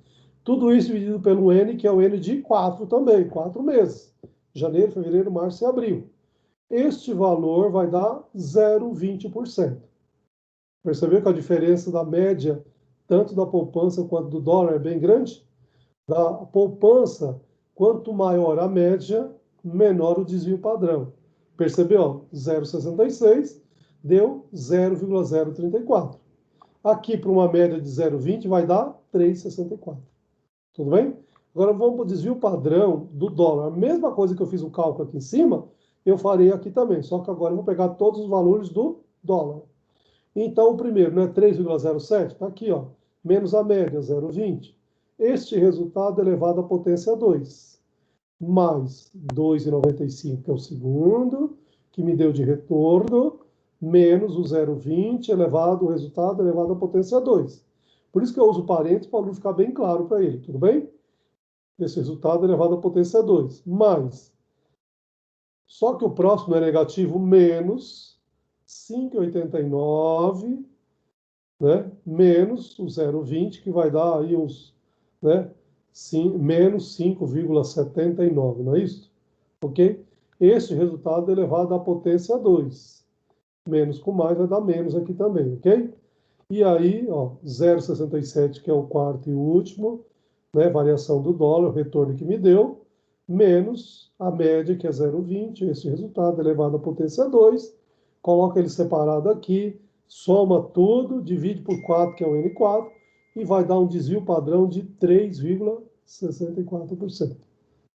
Tudo isso dividido pelo N, que é o N de 4 também, 4 meses. Janeiro, fevereiro, março e abril. Este valor vai dar 0,20%. Percebeu que a diferença da média, tanto da poupança quanto do dólar, é bem grande? Da poupança, quanto maior a média, menor o desvio padrão. Percebeu? 0,66 deu 0,034. Aqui, para uma média de 0,20, vai dar 3,64. Tudo bem? Agora vamos para o desvio padrão do dólar. A mesma coisa que eu fiz o cálculo aqui em cima, eu farei aqui também. Só que agora eu vou pegar todos os valores do dólar. Então, o primeiro, né, 3,07, está aqui, ó, menos a média, 0,20. Este resultado é elevado à potência 2. Mais 2,95, que é o segundo, que me deu de retorno, menos o 0,20 elevado, o resultado elevado à potência 2. Por isso que eu uso parênteses para ficar bem claro para ele, tudo bem? Esse resultado elevado à potência 2. Mais, só que o próximo é negativo, menos 5,89, né? Menos o 0,20, que vai dar aí uns, né? Menos 5,79, não é isso? Ok? Este resultado é elevado à potência 2. Menos com mais vai dar menos aqui também, ok? E aí, ó, 0,67, que é o quarto e último, né, variação do dólar, o retorno que me deu, menos a média, que é 0,20, esse resultado elevado à potência 2, coloca ele separado aqui, soma tudo, divide por 4, que é o N4, e vai dar um desvio padrão de 3,64%.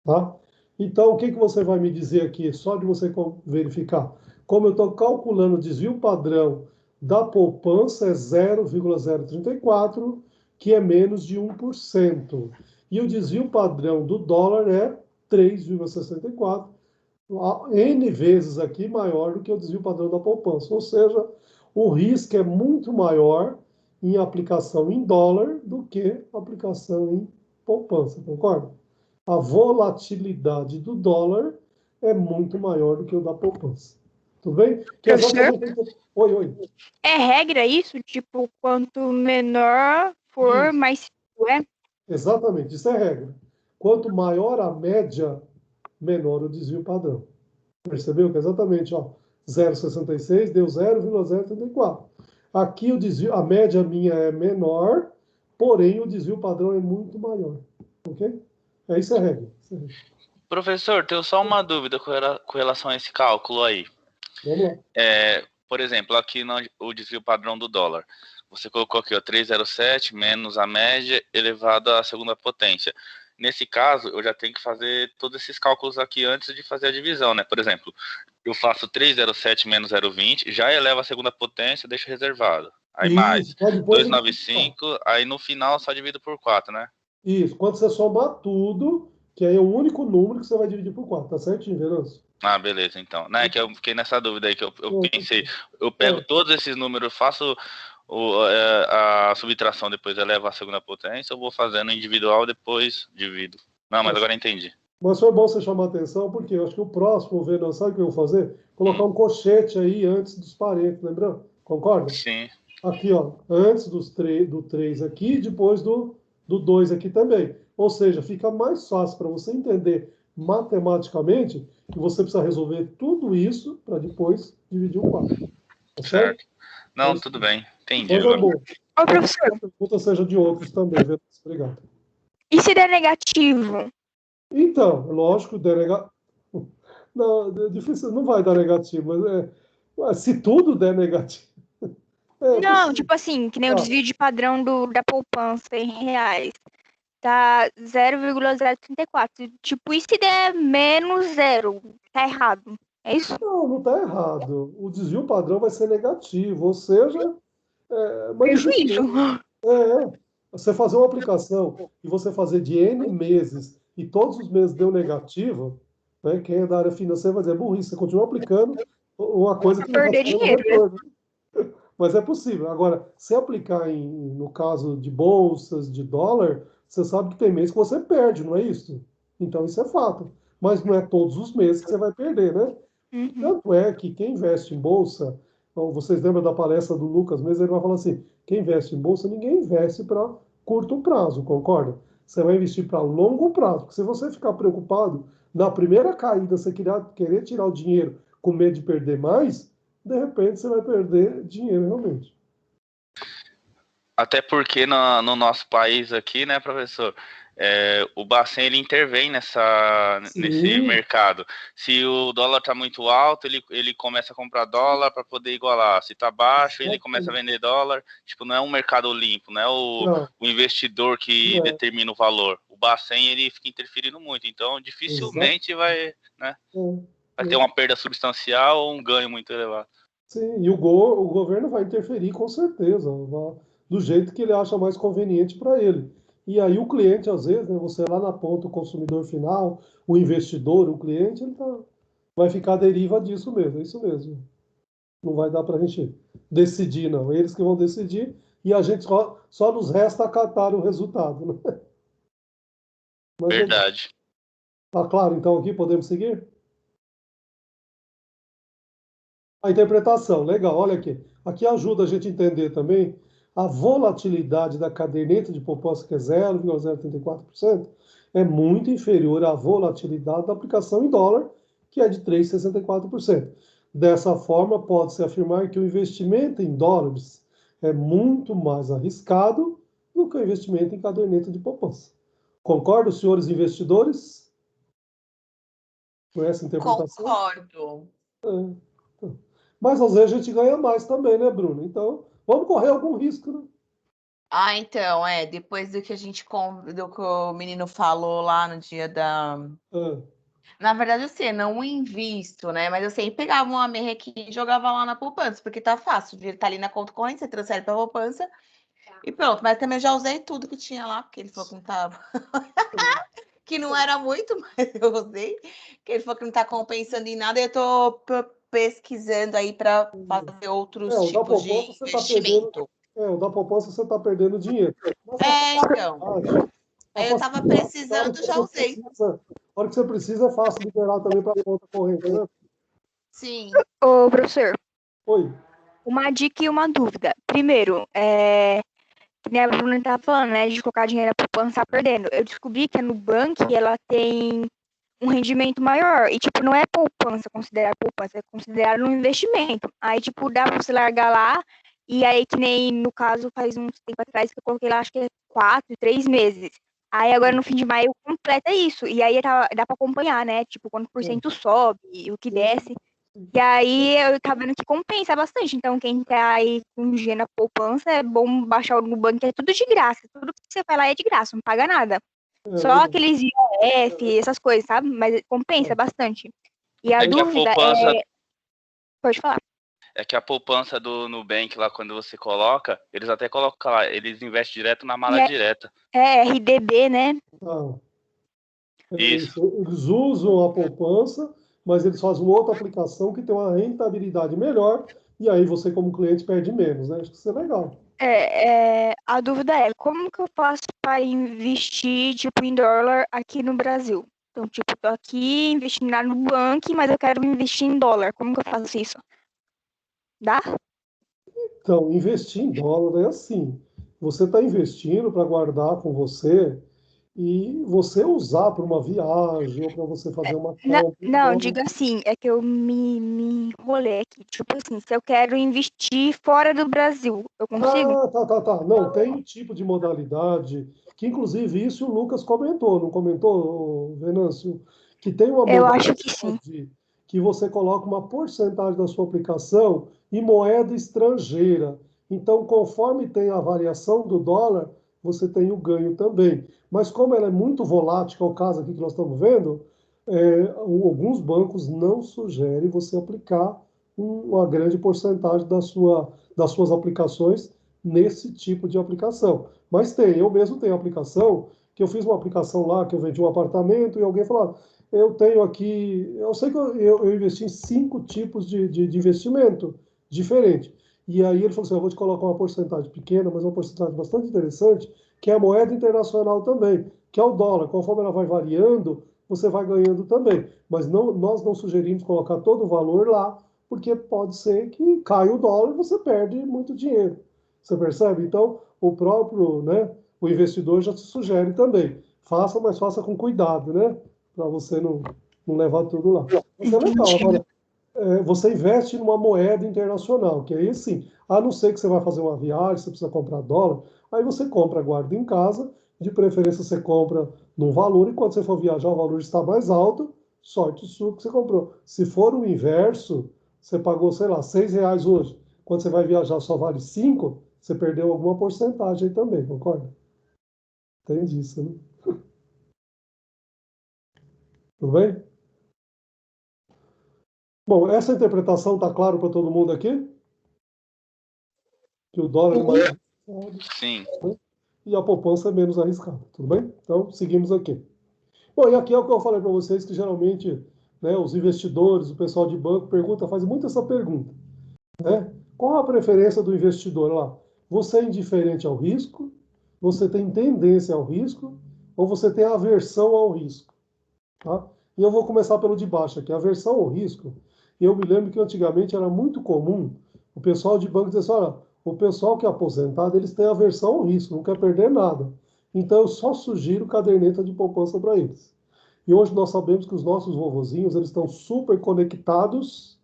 Tá? Então, o que você vai me dizer aqui, só de você verificar? Como eu estou calculando o desvio padrão da poupança, é 0,034, que é menos de 1%. E o desvio padrão do dólar é 3,64, N vezes aqui maior do que o desvio padrão da poupança. Ou seja, o risco é muito maior em aplicação em dólar do que aplicação em poupança, concorda? A volatilidade do dólar é muito maior do que o da poupança. Tudo bem? Que é exatamente... Oi. É regra isso? Tipo, quanto menor for, mais é? Exatamente, isso é regra. Quanto maior a média, menor o desvio padrão. Percebeu? Que é exatamente, ó, 0,66 deu 0,034. Aqui o desvio, a média minha é menor, porém o desvio padrão é muito maior. Ok? Isso é regra. Professor, tenho só uma dúvida com relação a esse cálculo aí. Vamos lá. por exemplo, aqui o desvio padrão do dólar. Você colocou aqui, ó, 3,07 menos a média elevado à segunda potência. Nesse caso, eu já tenho que fazer todos esses cálculos aqui antes de fazer a divisão, né? Por exemplo, eu faço 3,07 menos 0,20, já elevo a segunda potência, deixo reservado. Aí mais depois 295, aí no final só divido por 4, né? Isso, quando você somar tudo, que aí é o único número que você vai dividir por 4, tá certinho, Venâncio? Ah, beleza, então. Não, é que eu fiquei nessa dúvida aí, que eu pensei, eu pego todos esses números, faço a subtração, depois elevo a segunda potência, eu vou fazendo individual, depois divido. Não, mas agora eu entendi. Mas foi bom você chamar a atenção, porque eu acho que o próximo, Venâncio, sabe o que eu vou fazer? Colocar um colchete aí antes dos parênteses, lembrando? Concorda? Sim. Aqui, ó, antes do 3 aqui, depois do 2 aqui também. Ou seja, fica mais fácil para você entender matematicamente que você precisa resolver tudo isso para depois dividir o 4. Tá certo? Não, tudo bem. Entendi. Mas é bom. Ô, professor, A pergunta seja de outros também, Venâncio. Obrigado. e se der negativo? Então, lógico, não, é difícil, não vai dar negativo, mas se tudo der negativo. Não, tipo assim, que nem o desvio de padrão da poupança em reais. Tá 0,034. Tipo, e se der menos zero? Tá errado. É isso? Não está errado. O desvio padrão vai ser negativo, ou seja, mas Prejuízo. você fazer uma aplicação e você fazer de N meses e todos os meses deu negativo, né, quem é da área financeira vai dizer, burrice, você continua aplicando uma coisa que não está Perder tendo dinheiro. retorno. Mas é possível. Agora, se aplicar no caso de bolsas, de dólar, você sabe que tem mês que você perde, não é isso? Então isso é fato. Mas não é todos os meses que você vai perder, né? Uhum. Tanto é que quem investe em bolsa, então, vocês lembram da palestra do Lucas mesmo, ele vai falar assim, quem investe em bolsa, ninguém investe para curto prazo, concorda? Você vai investir para longo prazo, porque se você ficar preocupado, na primeira caída, você querer tirar o dinheiro com medo de perder mais, de repente você vai perder dinheiro realmente. Até porque no nosso país aqui, né, professor, o Bacen ele intervém nesse mercado. Se o dólar está muito alto, ele começa a comprar dólar para poder igualar. Se está baixo, ele começa a vender dólar. Tipo, não é um mercado limpo, não é o investidor que determina o valor. O Bacen ele fica interferindo muito, então dificilmente vai ter uma perda substancial ou um ganho muito elevado. Sim, e o governo vai interferir com certeza, do jeito que ele acha mais conveniente para ele. E aí o cliente, às vezes, né, você lá na ponta, o consumidor final, o investidor, o cliente, vai ficar à deriva disso mesmo, é isso mesmo. Não vai dar para a gente decidir, não. Eles que vão decidir e a gente só nos resta acatar o resultado. Né? Mas verdade. Tá claro, então aqui podemos seguir? A interpretação, legal, olha aqui. Aqui ajuda a gente a entender também a volatilidade da caderneta de poupança, que é 0,034%, é muito inferior à volatilidade da aplicação em dólar, que é de 3,64%. Dessa forma, pode-se afirmar que o investimento em dólares é muito mais arriscado do que o investimento em caderneta de poupança. Concordam, senhores investidores? Com essa interpretação? Concordo. Mas às vezes a gente ganha mais também, né, Bruno? Então, vamos correr algum risco, né? Então, depois do que do que o menino falou lá no dia da... Na verdade, assim, não invisto, né? Mas eu sempre pegava uma merrequinha e jogava lá na poupança, porque tá fácil. O dinheiro tá ali na conta corrente, você transfere pra poupança e pronto. Mas também já usei tudo que tinha lá, porque ele falou que não tava... que não era muito, mas eu usei. Que ele falou que não tá compensando em nada e eu tô pesquisando aí para fazer outros tipos de investimento. O da poupança você está perdendo dinheiro. Então. Aí eu estava precisando, já usei. A hora que você precisa é fácil liberar também para a conta corrente, né? Sim. Ô, professor. Oi. Uma dica e uma dúvida. Primeiro, que nem a Bruna estava falando, né, de colocar dinheiro na poupança, tá perdendo. Eu descobri que a Nubank, ela tem um rendimento maior. E, tipo, não é considerar poupança, é considerar um investimento. Aí, tipo, dá pra você largar lá. E aí, que nem no caso, faz uns tempo atrás, que eu coloquei lá, acho que é 4, 3 meses. Aí, agora, no fim de maio, completa isso. E aí, dá pra acompanhar, né? Tipo, quanto por cento sobe, o que desce. E aí eu tava vendo que compensa bastante. Então, quem tá aí com dinheiro na poupança, é bom baixar o Nubank, é tudo de graça. Tudo que você vai lá é de graça, não paga nada. Só legal. aqueles IOF, essas coisas, sabe? Mas compensa bastante. E a É que a dúvida poupança, é. Pode falar. é que a poupança do Nubank lá, quando você coloca, eles até colocam lá, eles investem direto na mala direta. É, RDB, né? Ah, Isso. eles usam a poupança, mas eles fazem uma outra aplicação que tem uma rentabilidade melhor, e aí você, como cliente, perde menos, né? Acho que isso é legal. A dúvida é, como que eu faço para investir, tipo, em dólar aqui no Brasil? Então, tipo, tô aqui investindo lá no Nubank, mas eu quero investir em dólar. Como que eu faço isso? Dá? Então, investir em dólar é assim. Você está investindo para guardar com você e você usar para uma viagem ou para você fazer uma compra em Não, dólar. diga assim, é que eu me enrolei aqui. Tipo assim, se eu quero investir fora do Brasil, eu consigo? Tá. Não, tem um tipo de modalidade, que inclusive isso o Lucas comentou, não comentou, Venâncio? Que tem uma Eu acho que sim. modalidade que você coloca uma porcentagem da sua aplicação em moeda estrangeira. Então, conforme tem a variação do dólar, você tem o ganho também. Mas como ela é muito volátil, que é o caso aqui que nós estamos vendo, alguns bancos não sugerem você aplicar uma grande porcentagem das suas aplicações nesse tipo de aplicação. Mas eu mesmo tenho aplicação, que eu fiz uma aplicação lá, que eu vendi um apartamento, e alguém falou, eu tenho aqui, eu sei que eu investi em 5 tipos de investimento diferente. E aí ele falou assim, eu vou te colocar uma porcentagem pequena, mas uma porcentagem bastante interessante, que é a moeda internacional também, que é o dólar. Conforme ela vai variando, você vai ganhando também. Mas nós não sugerimos colocar todo o valor lá, porque pode ser que caia o dólar e você perde muito dinheiro. Você percebe? Então, o próprio, né, o investidor já te sugere também. Faça, mas faça com cuidado, né? Para você não levar tudo lá. Mas é legal. Entendi. Agora, você investe numa moeda internacional, que aí sim, a não ser que você vai fazer uma viagem, você precisa comprar dólar, aí você compra, guarda em casa, de preferência você compra num valor, e quando você for viajar o valor está mais alto, sorte sua que você comprou. Se for o inverso, você pagou, sei lá, R$ 6 hoje, quando você vai viajar só vale 5, você perdeu alguma porcentagem aí também, concorda? Tem disso, né? Tudo bem? Bom, essa interpretação está claro para todo mundo aqui? Que o dólar é mais arriscado, Sim. né? E a poupança é menos arriscada, tudo bem? Então, seguimos aqui. Bom, e aqui é o que eu falei para vocês, que geralmente, né, os investidores, o pessoal de banco faz muito essa pergunta, né? Qual a preferência do investidor lá? Você é indiferente ao risco? Você tem tendência ao risco? Ou você tem aversão ao risco? Tá? E eu vou começar pelo de baixo aqui. Aversão ao risco. Eu me lembro que antigamente era muito comum o pessoal de banco dizer assim, olha, o pessoal que é aposentado, eles têm aversão ao risco, não quer perder nada. Então eu só sugiro caderneta de poupança para eles. E hoje nós sabemos que os nossos vovozinhos, eles estão super conectados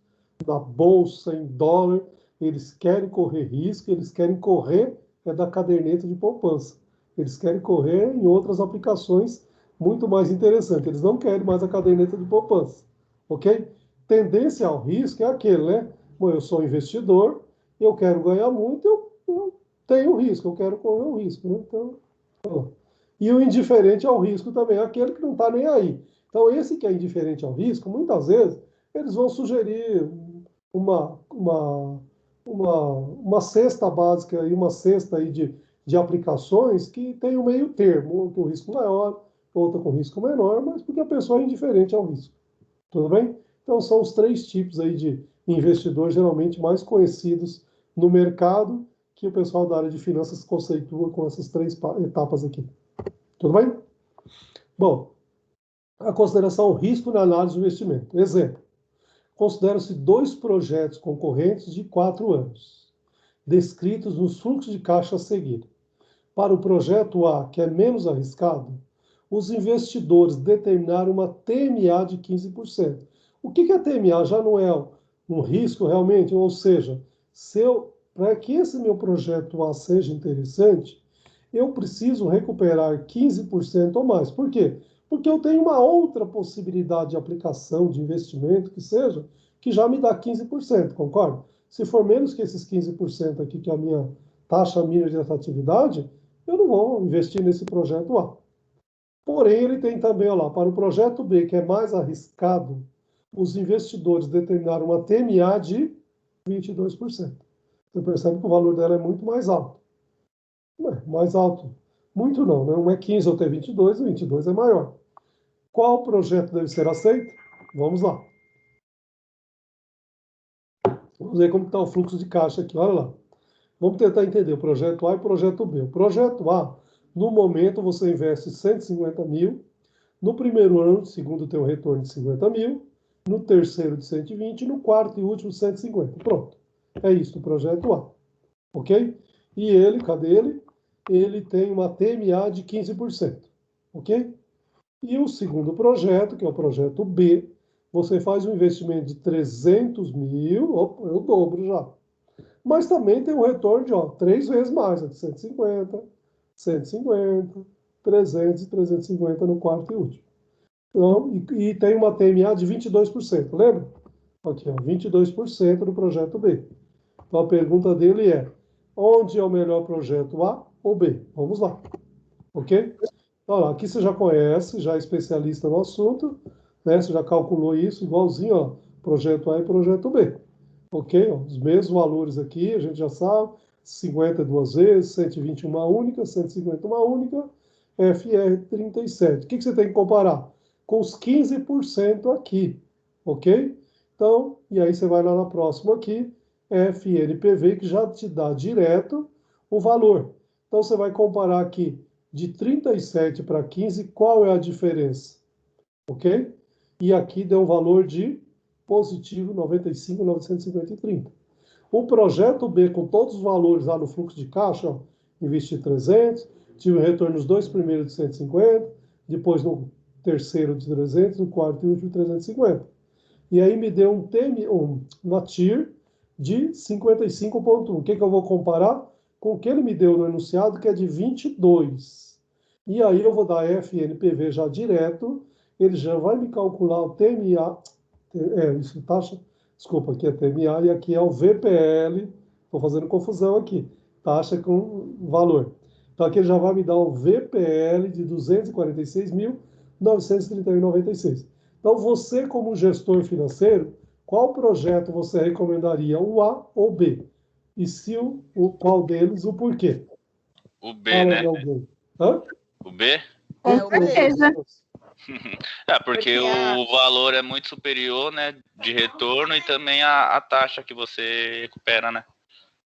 na bolsa, em dólar, eles querem correr risco, eles querem correr da caderneta de poupança. Eles querem correr em outras aplicações muito mais interessantes. Eles não querem mais a caderneta de poupança, ok? Tendência ao risco é aquele, né? Bom, eu sou investidor, eu quero ganhar muito, eu tenho risco, eu quero correr o risco, né? Então, e o indiferente ao risco também é aquele que não está nem aí. Então, esse que é indiferente ao risco, muitas vezes, eles vão sugerir uma, uma, uma cesta básica e uma cesta aí de aplicações que tem um meio termo, com risco maior, outra com risco menor, mas porque a pessoa é indiferente ao risco. Tudo bem? Então, são os 3 tipos aí de investidores geralmente mais conhecidos no mercado, que o pessoal da área de finanças conceitua com essas 3 etapas aqui. Tudo bem? Bom, a consideração ao risco na análise do investimento. Exemplo, consideram-se 2 projetos concorrentes de 4 anos, descritos nos fluxos de caixa a seguir. Para o projeto A, que é menos arriscado, os investidores determinaram uma TMA de 15%. O que é TMA? Já não é um risco realmente? Ou seja, para que esse meu projeto A seja interessante, eu preciso recuperar 15% ou mais. Por quê? Porque eu tenho uma outra possibilidade de aplicação, de investimento, que que já me dá 15%, concorda? Se for menos que esses 15% aqui, que é a minha taxa mínima de atratividade, eu não vou investir nesse projeto A. Porém, ele tem também, olha lá, para o projeto B, que é mais arriscado, os investidores determinaram uma TMA de 22%. Você percebe que o valor dela é muito mais alto. Mais alto. Muito não, né? Um é 15, outro é 22, o 22 é maior. Qual projeto deve ser aceito? Vamos lá. Vamos ver como está o fluxo de caixa aqui, olha lá. Vamos tentar entender o projeto A e o projeto B. O projeto A, no momento, você investe 150 mil. No primeiro ano, segundo tem um retorno de 50 mil. No terceiro, de 120. No quarto e último, 150. Pronto. É isso, o projeto A. Ok? E ele, cadê ele? Ele tem uma TMA de 15%. Ok? E o segundo projeto, que é o projeto B, você faz um investimento de 300 mil, opa, é o dobro já. Mas também tem um retorno de 3 vezes mais, de 150, 150, 300 e 350 no quarto e último. Então, e tem uma TMA de 22%, lembra? Aqui, 22% do projeto B. Então a pergunta dele é, onde é o melhor projeto A ou B? Vamos lá, ok? Então, aqui você já conhece, já é especialista no assunto, né? Você já calculou isso igualzinho, ó, projeto A e projeto B. Ok? Ó, os mesmos valores aqui, a gente já sabe, 50 duas vezes, 120 uma única, 150 uma única, FR 37. O que você tem que comparar? Com os 15% aqui, ok? Então, e aí você vai lá na próxima aqui, FNPV, que já te dá direto o valor. Então, você vai comparar aqui de 37 para 15, qual é a diferença? Ok? E aqui deu um valor de positivo 95.950,30. O projeto B, com todos os valores lá no fluxo de caixa, ó, investi 300, tive um retorno nos dois primeiros de 150, depois no terceiro de 300, no quarto e último de 350. E aí me deu uma TIR de 55,1. O que eu vou comparar? Com o que ele me deu no enunciado, que é de 22. E aí eu vou dar FNPV já direto, ele já vai me calcular o TMA, isso, taxa, desculpa, aqui é TMA e aqui é o VPL, estou fazendo confusão aqui, taxa com valor. Então aqui ele já vai me dar o VPL de 246.931,96. Então você, como gestor financeiro, qual projeto você recomendaria, o A ou B? E se qual deles, o porquê? O B, Fala né? de alguém. Hã? O B? É, o B. certeza. Porque o valor é muito superior, né, de retorno e também a taxa que você recupera, né?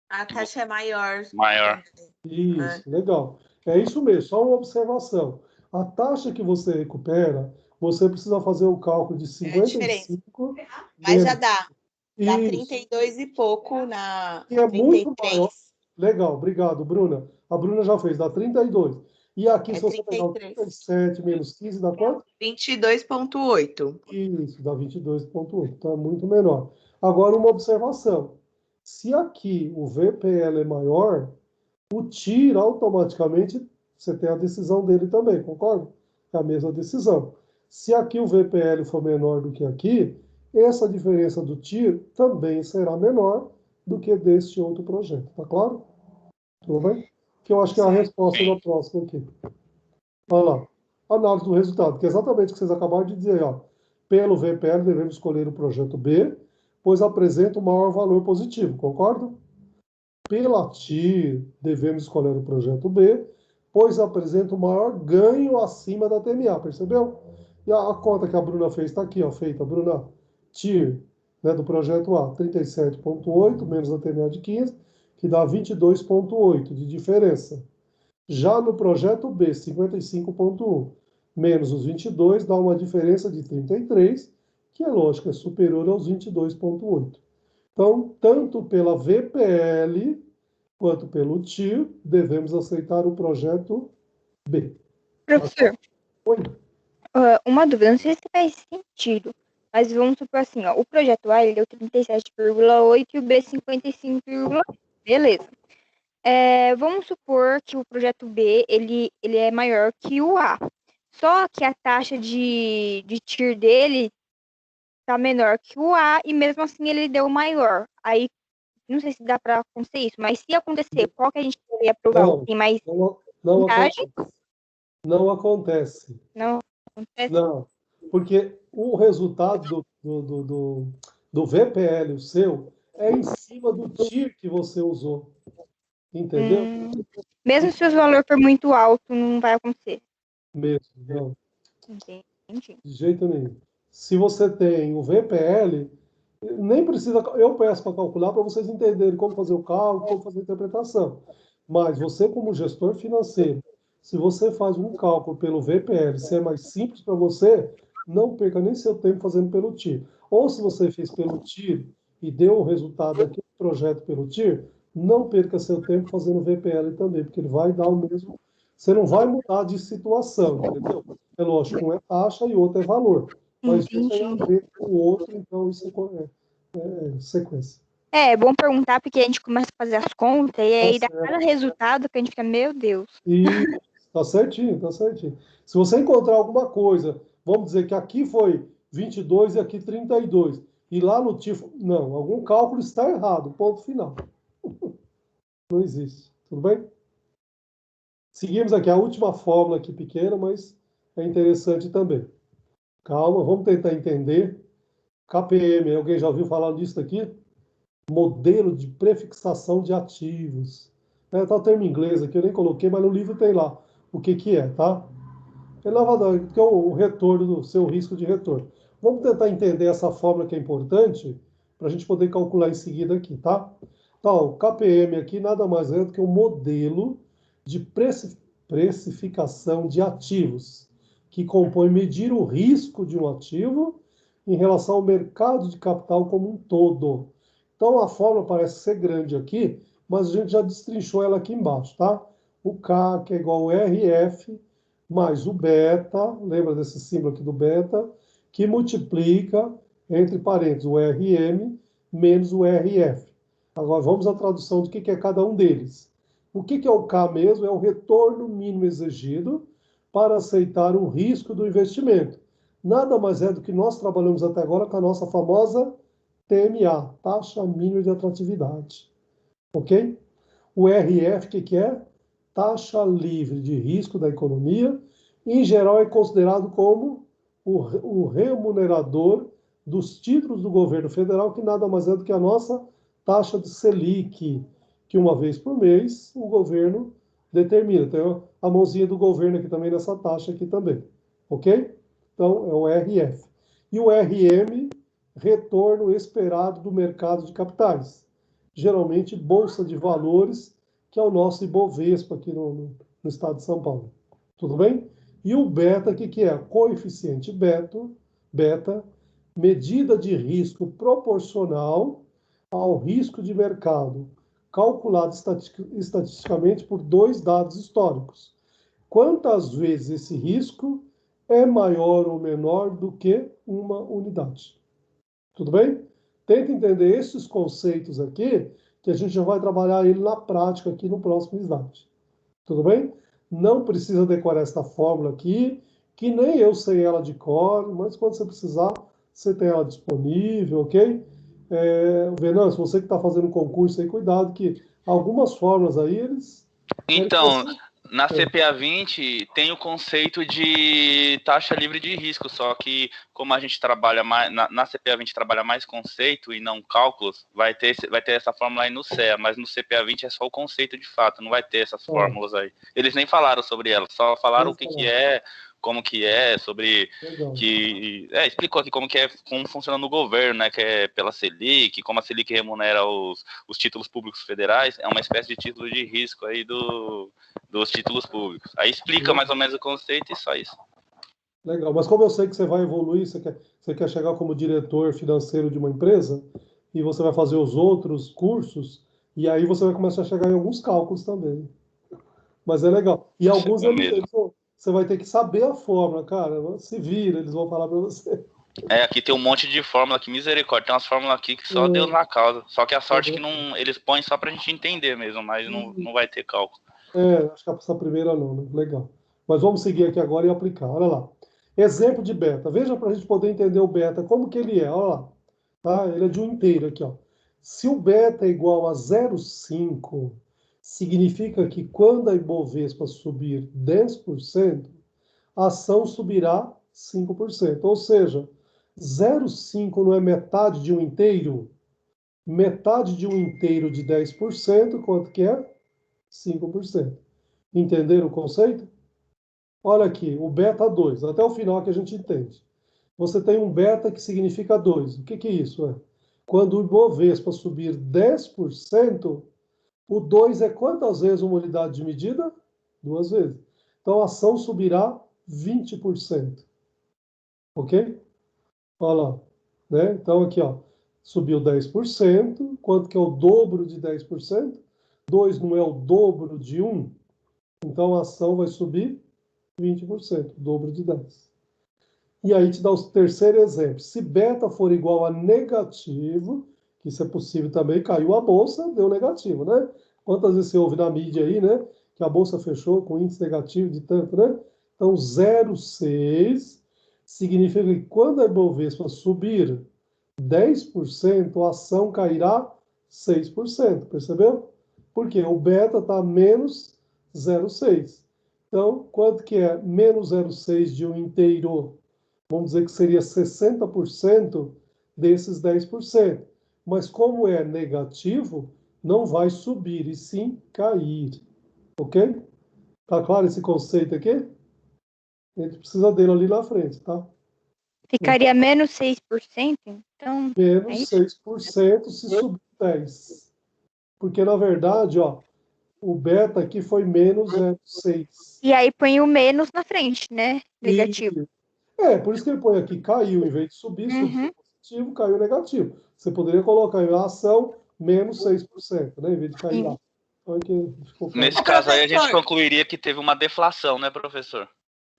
A taxa é maior. Maior. Isso, legal. É isso mesmo, só uma observação. A taxa que você recupera, você precisa fazer o cálculo de É a diferença. 55 Mas já menos. dá. Dá Isso, 32 e pouco na que é muito 33. maior. Legal, obrigado, Bruna. A Bruna já fez, dá 32. E aqui, É se você pegar o 33. 37 menos 15, dá quanto? 22,8. Isso, dá 22,8. Então é muito menor. Agora, uma observação. Se aqui o VPL é maior, o TIR automaticamente você tem a decisão dele também, concorda? É a mesma decisão. Se aqui o VPL for menor do que aqui, essa diferença do TIR também será menor do que deste outro projeto, tá claro? Tudo bem? Que eu acho que é a resposta da próxima aqui. Olha lá. Análise do resultado, que é exatamente o que vocês acabaram de dizer, ó. Pelo VPL devemos escolher o projeto B, pois apresenta o maior valor positivo, concordam? Pela TIR, devemos escolher o projeto B, pois apresenta o maior ganho acima da TMA, percebeu? E a conta que a Bruna fez está aqui, ó, feita, Bruna. TIR, né, do projeto A, 37,8 menos a TMA de 15, que dá 22,8 de diferença. Já no projeto B, 55,1 menos os 22, dá uma diferença de 33, que é lógico, é superior aos 22,8. Então, tanto pela VPL quanto pelo TIR, devemos aceitar o projeto B. Professor, Oi. uma dúvida, não sei se faz sentido, mas vamos supor assim, ó, o projeto A ele deu 37,8 e o B 55,8. Beleza. Vamos supor que o projeto B ele é maior que o A. Só que a taxa de TIR dele tá menor que o A e mesmo assim ele deu o maior. Aí, não sei se dá para acontecer isso, mas se acontecer, qual que a gente deveria aprovar? O que tem mais não viagem? acontece. Não acontece. Não acontece? Não, porque o resultado do VPL, o seu, é em cima do TIR que você usou. Entendeu? Mesmo se o valor for muito alto, não vai acontecer. Mesmo, não. Entendi. De jeito nenhum. Se você tem o VPL, nem precisa. Eu peço para calcular para vocês entenderem como fazer o cálculo, como fazer a interpretação. Mas você, como gestor financeiro, se você faz um cálculo pelo VPL, se é mais simples para você, não perca nem seu tempo fazendo pelo TIR. Ou se você fez pelo TIR e deu o resultado daquele projeto pelo TIR, não perca seu tempo fazendo VPL também, porque ele vai dar o mesmo. Você não vai mudar de situação, entendeu? É lógico, um é taxa e o outro é valor. Mas um tem a ver com o outro, então isso é sequência. É bom perguntar, porque a gente começa a fazer as contas e aí dá cada resultado que a gente fica, meu Deus. E tá certinho, tá certinho. Se você encontrar alguma coisa, vamos dizer que aqui foi 22 e aqui 32, e lá no TIF, não, algum cálculo está errado, ponto final. Não existe, tudo bem? Seguimos aqui a última fórmula aqui pequena, mas é interessante também. Calma, vamos tentar entender. KPM, alguém já ouviu falar disso aqui? Modelo de prefixação de ativos. Tá o termo em inglês aqui, eu nem coloquei, mas no livro tem lá o que é, tá? Que é o retorno do seu risco de retorno. Vamos tentar entender essa fórmula que é importante para a gente poder calcular em seguida aqui, tá? Então, o KPM aqui nada mais é do que um modelo de precificação de ativos, que compõe medir o risco de um ativo em relação ao mercado de capital como um todo. Então, a fórmula parece ser grande aqui, mas a gente já destrinchou ela aqui embaixo, tá? O K, que é igual ao RF, mais o beta, lembra desse símbolo aqui do beta, que multiplica, entre parênteses, o RM menos o RF. Agora vamos à tradução do que é cada um deles. O que é o K mesmo? É o retorno mínimo exigido para aceitar o risco do investimento. Nada mais é do que nós trabalhamos até agora com a nossa famosa TMA, taxa mínima de atratividade. Ok? O RF, o que é? Taxa livre de risco da economia, em geral é considerado como o remunerador dos títulos do governo federal, que nada mais é do que a nossa taxa de Selic, que uma vez por mês o governo determina. Tem a mãozinha do governo aqui também nessa taxa aqui também, ok? Então é o RF. E o RM, retorno esperado do mercado de capitais. Geralmente bolsa de valores, que é o nosso Ibovespa aqui no estado de São Paulo. Tudo bem? E o beta, o que é? Coeficiente beta, medida de risco proporcional ao risco de mercado, calculado estatisticamente por dois dados históricos. Quantas vezes esse risco é maior ou menor do que uma unidade? Tudo bem? Tenta entender esses conceitos aqui, que a gente já vai trabalhar ele na prática aqui no próximo slide. Tudo bem? Não precisa decorar esta fórmula aqui, que nem eu sei ela de cor, mas quando você precisar, você tem ela disponível, ok? Venâncio, você que está fazendo concurso aí, cuidado que algumas fórmulas aí, eles... Então, na CPA 20 tem o conceito de taxa livre de risco, só que como a gente trabalha mais, na CPA 20 trabalha mais conceito e não cálculos, vai ter essa fórmula aí no CEA, mas no CPA 20 é só o conceito de fato, não vai ter essas fórmulas aí. Eles nem falaram sobre elas, só falaram o que é, como que é, sobre que... explicou aqui como funciona no governo, né, que é pela Selic, como a Selic remunera os títulos públicos federais, é uma espécie de título de risco aí dos títulos públicos. Aí explica mais ou menos o conceito e só isso. Legal, mas como eu sei que você vai evoluir, você quer chegar como diretor financeiro de uma empresa, e você vai fazer os outros cursos, e aí você vai começar a chegar em alguns cálculos também. Mas é legal. E alguns você vai ter que saber a fórmula, cara. Se vira, eles vão falar para você. Aqui tem um monte de fórmula aqui, misericórdia. Tem umas fórmulas aqui que só Deus na causa. Só que a sorte é que não, eles põem só pra gente entender mesmo, mas não vai ter cálculo. Acho que essa primeira não, né? Legal. Mas vamos seguir aqui agora e aplicar. Olha lá. Exemplo de beta. Veja para a gente poder entender o beta, como que ele é. Olha lá. Tá? Ele é de um inteiro aqui. Ó. Se o beta é igual a 0,5, significa que quando a Ibovespa subir 10%, a ação subirá 5%. Ou seja, 0,5 não é metade de um inteiro? Metade de um inteiro de 10%, quanto que é? 5%. Entenderam o conceito? Olha aqui, o beta 2, até o final que a gente entende. Você tem um beta que significa 2. O que que é isso? Quando o Ibovespa subir 10%, o 2 é quantas vezes uma unidade de medida? 2 vezes. Então a ação subirá 20%. Ok? Olha lá. Né? Então aqui, ó, subiu 10%. Quanto que é o dobro de 10%? 2 não é o dobro de 1. Então a ação vai subir 20%, o dobro de 10. E aí te dá o terceiro exemplo. Se beta for igual a negativo, que isso é possível também, caiu a bolsa, deu negativo, né? Quantas vezes você ouve na mídia aí, né? Que a bolsa fechou com índice negativo de tanto, né? Então, 0,6 significa que quando a Ibovespa subir 10%, a ação cairá 6%, percebeu? Porque o beta está menos 0,6. Então, quanto que é menos 0,6 de um inteiro? Vamos dizer que seria 60% desses 10%. Mas como é negativo, não vai subir, e sim cair. Ok? Tá claro esse conceito aqui? A gente precisa dele ali na frente, tá? Ficaria menos 6%, então é Menos isso? 6% se subir 10%. Porque, na verdade, ó, o beta aqui foi menos 0,6. E aí põe o menos na frente, né? Negativo. Por isso que ele põe aqui, caiu, em vez de subir, Uhum. subiu positivo, caiu negativo. Você poderia colocar aí a ação menos 6%, né? Em vez de cair lá. Sim. Então, aqui ficou claro. Nesse caso aí, a gente concluiria que teve uma deflação, né, professor?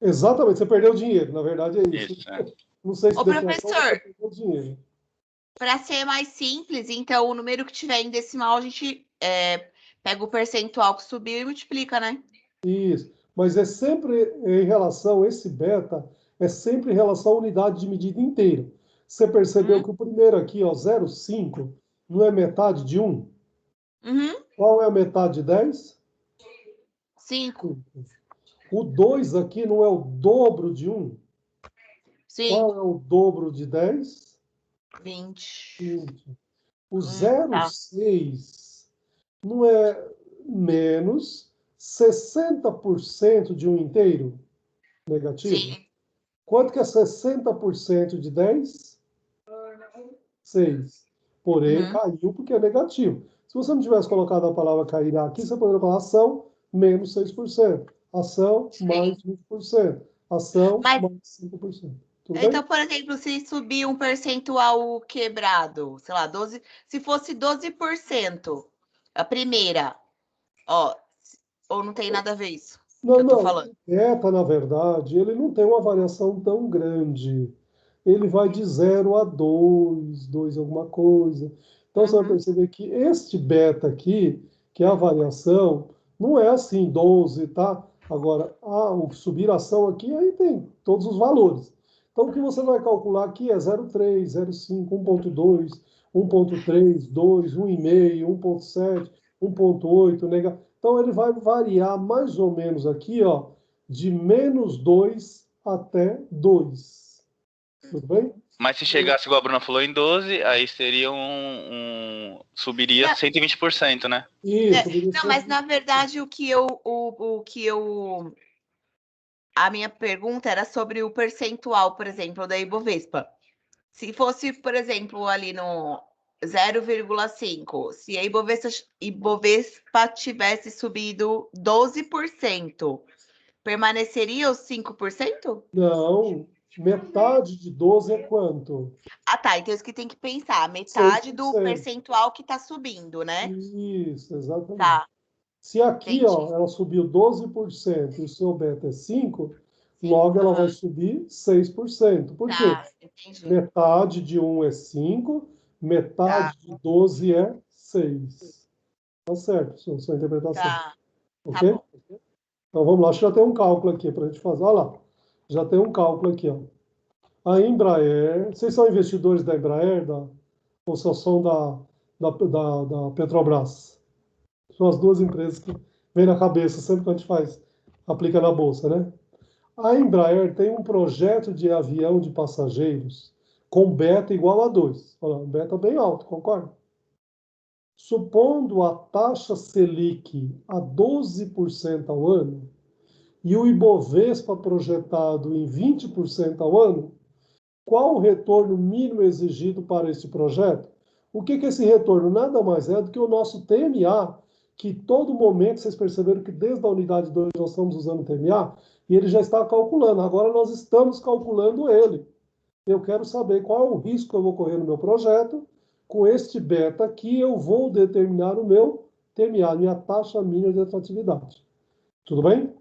Exatamente, você perdeu dinheiro, na verdade é isso. Isso, é. Não sei se Ô, deflação, professor, você perdeu dinheiro. para ser mais simples, então o número que tiver em decimal, a gente pega o percentual que subiu e multiplica, né? Isso. Mas é sempre em relação, esse beta, é sempre em relação à unidade de medida inteira. Você percebeu que o primeiro aqui, ó, 0,5, não é metade de 1? Uhum. Qual é a metade de 10? 5. O 2 aqui não é o dobro de 1? Sim. Qual é o dobro de 10? 20. 20. O Tá. 0,6 não é menos 60% de um inteiro negativo? Sim. Quanto que é 60% de 10? 6. Porém, Uhum. caiu porque é negativo. Se você não tivesse colocado a palavra cair aqui, você poderia falar ação menos 6%. Ação mais 20%. Ação Mas, mais 5%. Tudo bem? então, por exemplo, se subir um percentual quebrado, sei lá, 12, se fosse 12%, a primeira, ó, ou não tem nada a ver isso que Não, eu tô não. falando? O beta, na verdade, ele não tem uma variação tão grande. Ele vai de 0 a 2, 2 alguma coisa. Então você vai Uhum. perceber que este beta aqui, que é a variação, não é assim 12, tá? Agora, o subir a ação aqui, aí tem todos os valores. Então o que você vai calcular aqui é 0,3, 0,5, 1,2, 1,3, 2, 1,5, 1,7, 1,8, então, ele vai variar mais ou menos aqui, ó, de menos 2 até 2. Tudo bem? Mas se chegasse, igual a Bruna falou, em 12, aí seria subiria Não, 120%, né? Isso. não, mas na verdade a minha pergunta era sobre o percentual, por exemplo, da Ibovespa. Se fosse, por exemplo, ali no 0,5, se a Ibovespa tivesse subido 12%, permaneceria os 5%? Não, metade de 12 é quanto? Ah, tá. Então isso que tem que pensar. Metade do 6%. percentual que está subindo, né? Isso, exatamente. Tá, Se aqui, entendi. ó, ela subiu 12% e o seu beta é 5, logo ela vai Aham, subir 6%. Por quê? tá, entendi. Metade de 1 é 5, Tá, metade de 12 é 6. Tá certo, sua interpretação. tá, tá Ok? bom. Então vamos lá, acho que já tem um cálculo aqui para a gente fazer. Olha lá. Já tem um cálculo aqui, ó. A Embraer, vocês são investidores da Embraer, ou só são da Petrobras? São as duas empresas que vêm na cabeça sempre que a gente aplica na bolsa, né? A Embraer tem um projeto de avião de passageiros com beta igual a 2. Olha, um beta bem alto, concorda? Supondo a taxa Selic a 12% ao ano e o Ibovespa projetado em 20% ao ano, qual o retorno mínimo exigido para esse projeto? O que é esse retorno? Nada mais é do que o nosso TMA, que todo momento, vocês perceberam que desde a unidade 2 nós estamos usando o TMA, e ele já está calculando. Agora nós estamos calculando ele. Eu quero saber qual é o risco que eu vou correr no meu projeto. Com este beta aqui, eu vou determinar o meu TMA, a minha taxa mínima de atratividade. Tudo bem?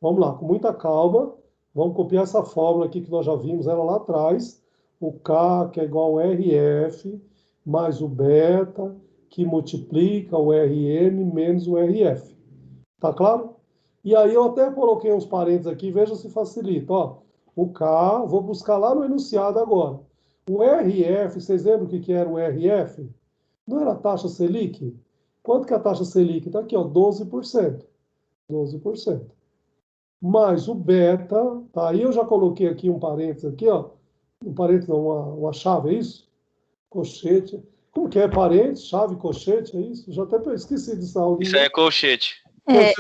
Vamos lá, com muita calma. Vamos copiar essa fórmula aqui que nós já vimos ela lá atrás. O K, que é igual ao RF, mais o beta, que multiplica o RM menos o RF. Tá claro? E aí eu até coloquei uns parênteses aqui, veja se facilita. Ó, o K, vou buscar lá no enunciado agora. O RF, vocês lembram o que era o RF? Não era a taxa Selic? Quanto que é a taxa Selic? Está aqui, ó, 12%. 12%. Mais o beta, tá? Aí eu já coloquei aqui um parênteses aqui, ó. Um parênteses não, uma chave, é isso? Colchete. Como que é? Parênteses, chave, colchete, é isso? Já até esqueci disso. Isso aí é colchete. É.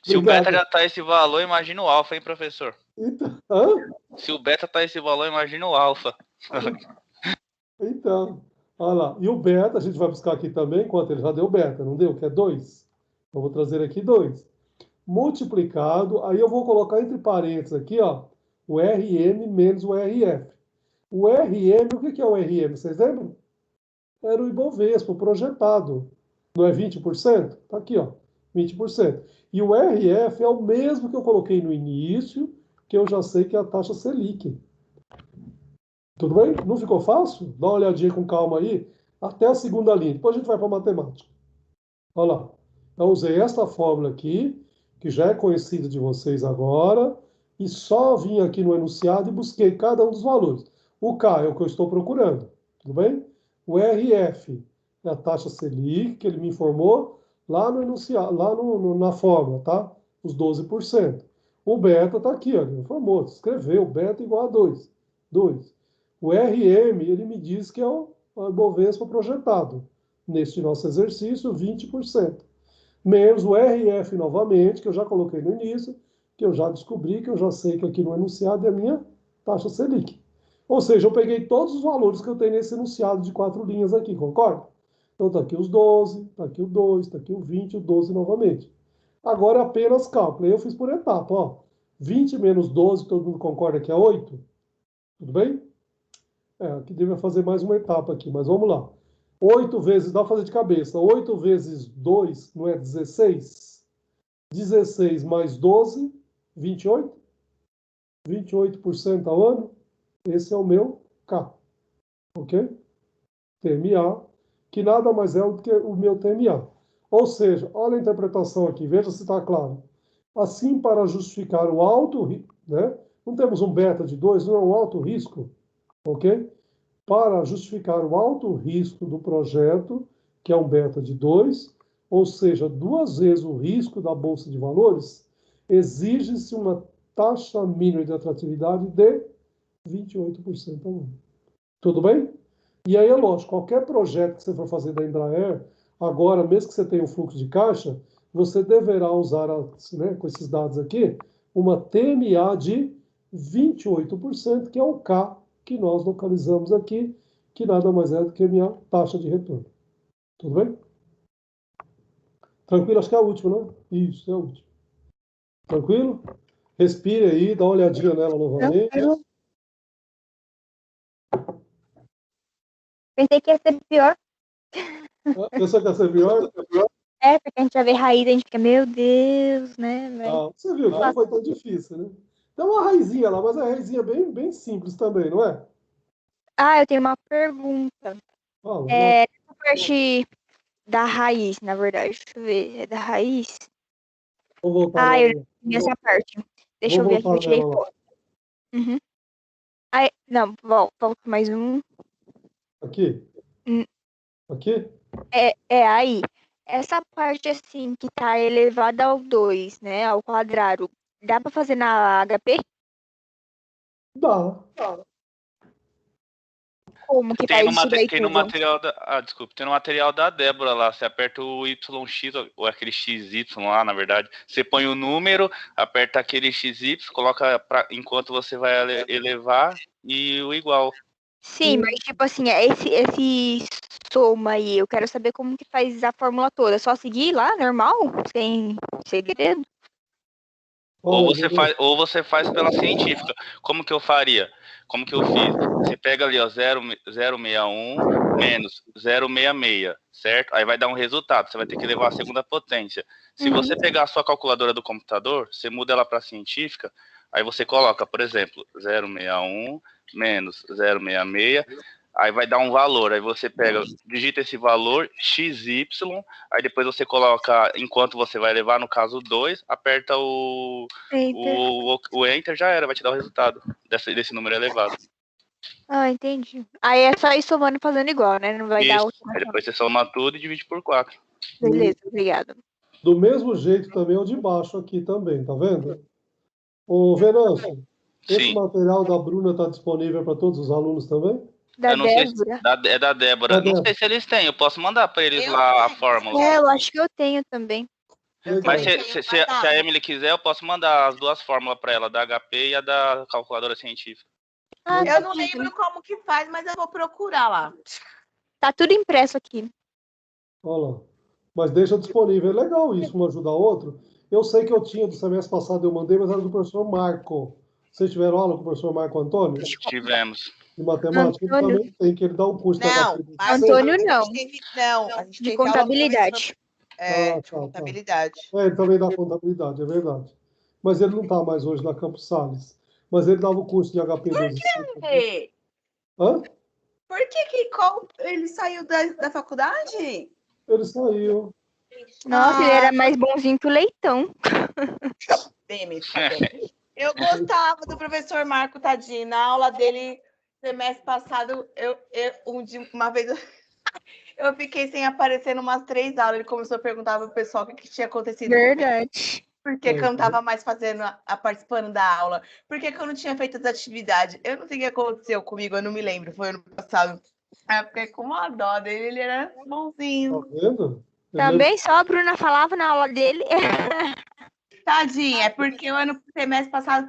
Se o beta já tá esse valor, imagina o alfa, hein, professor? Então, hã? Se o beta tá esse valor, imagina o alfa. Então, olha lá. E o beta, a gente vai buscar aqui também, quanto ele já deu beta, não deu? Que é 2. Eu vou trazer aqui 2. Multiplicado, aí eu vou colocar entre parênteses aqui, ó, o RM menos o RF. O RM, o que é o RM? Vocês lembram? Era o Ibovespa, o projetado. Não é 20%? Tá aqui, ó, 20%. E o RF é o mesmo que eu coloquei no início, que eu já sei que é a taxa Selic. Tudo bem? Não ficou fácil? Dá uma olhadinha com calma aí, até a segunda linha. Depois a gente vai para a matemática. Olha lá. Eu usei esta fórmula aqui, que já é conhecida de vocês agora, e só vim aqui no enunciado e busquei cada um dos valores. O K é o que eu estou procurando, tudo bem? O RF é a taxa Selic, que ele me informou lá no enunciado, lá na fórmula, tá? Os 12%. O beta está aqui, ó, ele informou, escreveu, beta igual a 2. 2. O RM, ele me diz que é o Ibovespa projetado. Neste nosso exercício, 20%. Menos o RF novamente, que eu já coloquei no início, que eu já descobri, que eu já sei que aqui no enunciado é a minha taxa Selic. Ou seja, eu peguei todos os valores que eu tenho nesse enunciado de 4 linhas aqui, concorda? Então está aqui os 12, está aqui o 2, está aqui o 20 e o 12 novamente. Agora é apenas cálculo. Aí eu fiz por etapa, ó. 20 menos 12, todo mundo concorda que é 8? Tudo bem? Aqui deve fazer mais uma etapa aqui, mas vamos lá. 8 vezes, dá para fazer de cabeça. 8 vezes 2 não é 16? 16 mais 12, 28? 28% ao ano. Esse é o meu K. Ok? TMA, que nada mais é do que o meu TMA. Ou seja, olha a interpretação aqui, veja se está claro. Assim, para justificar o alto risco, né? Não temos um beta de 2, não é um alto risco, ok? Para justificar o alto risco do projeto, que é um beta de 2, ou seja, 2 vezes o risco da Bolsa de Valores, exige-se uma taxa mínima de atratividade de 28% ao ano. Tudo bem? E aí é lógico, qualquer projeto que você for fazer da Embraer, agora, mesmo que você tenha um fluxo de caixa, você deverá usar, né, com esses dados aqui, uma TMA de 28%, que é o K que nós localizamos aqui, que nada mais é do que a minha taxa de retorno. Tudo bem? Tranquilo? Acho que é a última, não? Isso, é a última. Tranquilo? Respire aí, dá uma olhadinha nela novamente. Pensei que ia ser pior. Pensou que ia ser pior? É, porque a gente já vê raiz, a gente fica, meu Deus, né? Você viu que não foi tão difícil, né? Tem uma raizinha lá, mas a raizinha é bem, bem simples também, não é? Eu tenho uma pergunta. Essa parte da raiz, na verdade. Deixa eu ver. É da raiz? Vou voltar eu vi essa parte. Deixa eu ver aqui, eu tirei foto. Uhum. Aí, não, volta mais um. Aqui? Hum. Aqui? Aí. Essa parte assim que tá elevada ao 2, né? Ao quadrado. Dá pra fazer na HP? Dá. Como que Tem faz no, isso daí tem no tudo? material da. Ah, desculpa. Tem no material da Débora lá. Você aperta o YX, ou aquele XY lá, na verdade. Você põe o número, aperta aquele XY, coloca enquanto você vai elevar e o igual. Sim, mas tipo assim, esse soma aí, eu quero saber como que faz a fórmula toda. É só seguir lá, normal? Sem segredo? Olha, Ou você faz pela científica. Como que eu faria? Como que eu fiz? Você pega ali, ó, 061 menos 066, certo? Aí vai dar um resultado. Você vai ter que levar a segunda potência. Se você pegar a sua calculadora do computador, você muda ela para científica, aí você coloca, por exemplo, 061 menos 066, aí vai dar um valor. Aí você pega, digita esse valor, XY, aí depois você coloca, enquanto você vai levar, no caso 2, aperta o Enter, já era, vai te dar o resultado desse número elevado. Ah, entendi. Aí é só ir somando e fazendo igual, né? Não vai dar Isso, outra. aí depois você soma tudo e divide por 4. Beleza, obrigada. do mesmo jeito também é o de baixo aqui também, tá vendo? Ô, Venâncio, esse Sim. material da Bruna está disponível para todos os alunos também? Da Eu não sei Débora? é da Débora. Da Não Débora. sei se eles têm, eu posso mandar para eles Eu lá a tenho, fórmula. Eu acho que eu tenho também. Mas Legal. se a Emily quiser, eu posso mandar as duas fórmulas para ela, da HP e a da calculadora científica. Ah, Eu não lembro como que faz, mas eu vou procurar lá. tá tudo impresso aqui. Olha lá. Mas deixa disponível. É legal isso, um ajudar o outro. Eu sei que eu tinha do semestre passado, eu mandei, mas era do professor Marco. Vocês tiveram aula com o professor Marco Antônio? Tivemos. De matemática? Ele Antônio. também tem, que ele dá o curso da Não, HP. mas Antônio a não. gente teve, não, a gente De teve aula com o contabilidade. Ah, de tá. contabilidade. Ele também dá contabilidade, é verdade. Mas ele não está mais hoje na Campos Sales. Mas ele dava o curso de HP 12. É. Hã? Por que ele saiu da faculdade? Ele saiu. Nossa, ele era mais bonzinho que o Leitão. Temer, eu gostava do professor Marco Tadinho. Na aula dele, semestre passado, uma vez eu fiquei sem aparecer em umas 3 aulas. Ele começou a perguntar pro pessoal o que tinha acontecido comigo. Verdade. Por que eu não estava mais participando da aula? Por que eu não tinha feito as atividades? Eu não sei o que aconteceu comigo, eu não me lembro. Foi ano passado. Eu fiquei com uma dó dele, ele era bonzinho. Tá vendo? Também só a Bruna falava na aula dele. Tadinho, é porque o semestre passado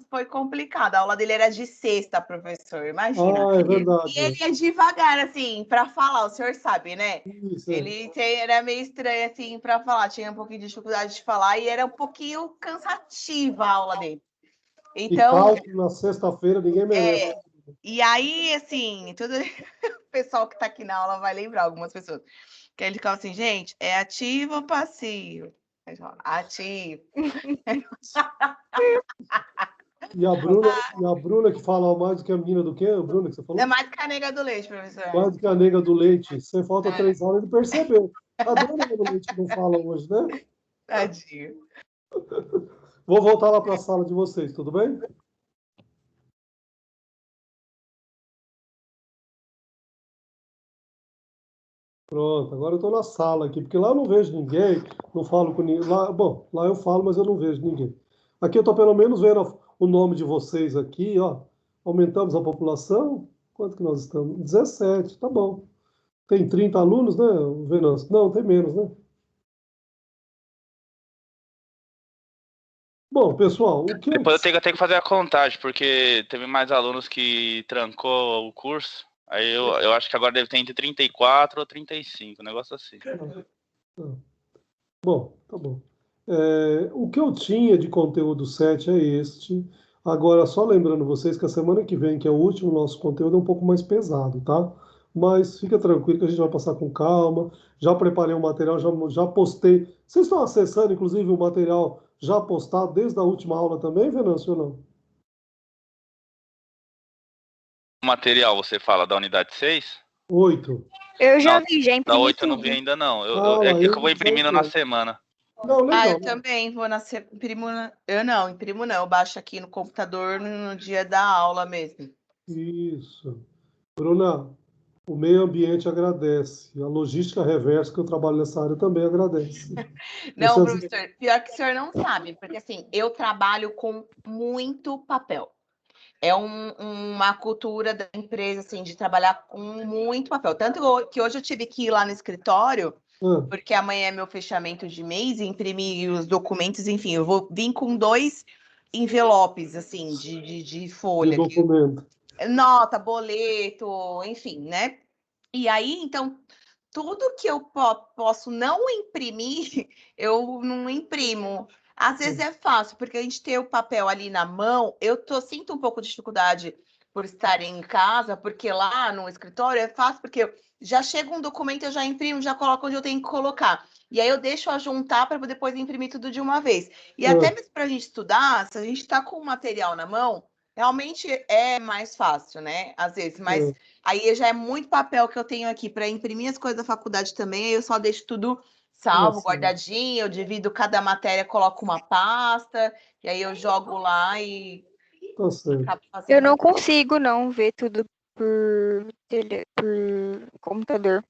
foi complicado. A aula dele era de sexta, professor, imagina. Ah, é verdade. E ele é devagar, assim, para falar, o senhor sabe, né? Isso, Ele era meio estranho, assim, para falar. Tinha um pouquinho de dificuldade de falar e era um pouquinho cansativa a aula dele. Então, e cálculo na sexta-feira ninguém merece. E aí, assim, tudo o pessoal que está aqui na aula vai lembrar, algumas pessoas. Que ele ficava assim, gente, é ativo ou passivo? Ativo. E a Bruna que fala mais do que a menina do quê? A Bruna que você falou? É mais que a nega do leite, professor. Mais do que a nega do leite. Você falta 3 aulas, ele percebeu. Cadê a nega do leite que não fala hoje, né? Tadinho. Vou voltar lá para a sala de vocês, tudo bem? Pronto, agora eu estou na sala aqui, porque lá eu não vejo ninguém, não falo com ninguém. Lá eu falo, mas eu não vejo ninguém. Aqui eu estou pelo menos vendo o nome de vocês aqui, ó. Aumentamos a população? Quanto que nós estamos? 17, tá bom. Tem 30 alunos, né, Venâncio? Não, tem menos, né? Bom, pessoal, o que Depois eu tenho que fazer a contagem, porque teve mais alunos que trancou o curso. Aí eu acho que agora deve ter entre 34 ou 35, um negócio assim. Bom, tá bom. O que eu tinha de conteúdo 7 é este. Agora, só lembrando vocês que a semana que vem, que é o último nosso conteúdo, é um pouco mais pesado, tá? Mas fica tranquilo que a gente vai passar com calma. Já preparei o material, já postei. Vocês estão acessando, inclusive, o material já postado desde a última aula também, Venâncio, ou não? O material, você fala da unidade 6? 8. Eu já Não, vi, já da imprimi 8 eu não tudo. vi ainda não. Ah, É lá, que eu vou já imprimindo enviei. na semana. Não, legal. Eu também vou imprimo não, eu baixo aqui no computador no dia da aula mesmo. Isso. Bruna, o meio ambiente agradece. A logística reversa, que eu trabalho nessa área, também agradece. Não, Vocês- professor, pior que o senhor não sabe, porque assim, eu trabalho com muito papel. É uma cultura da empresa, assim, de trabalhar com muito papel. Tanto que hoje eu tive que ir lá no escritório, Ah, porque amanhã é meu fechamento de mês, e imprimir os documentos, enfim, eu vou vir com 2 envelopes, assim, de de folha. documento. Nota, boleto, enfim, né? E aí, então, tudo que eu posso não imprimir, eu não imprimo. Às vezes é fácil, porque a gente tem o papel ali na mão, sinto um pouco de dificuldade por estar em casa, porque lá no escritório é fácil, porque já chega um documento, eu já imprimo, já coloco onde eu tenho que colocar. E aí eu deixo ajuntar para depois imprimir tudo de uma vez. E até mesmo para a gente estudar, se a gente está com o material na mão, realmente é mais fácil, né? Às vezes, mas aí já é muito papel que eu tenho aqui para imprimir as coisas da faculdade também, aí eu só deixo tudo salvo, guardadinho, eu divido cada matéria, coloco uma pasta, e aí eu jogo lá e Tá certo. acabo Eu fazendo. não consigo não ver tudo por computador.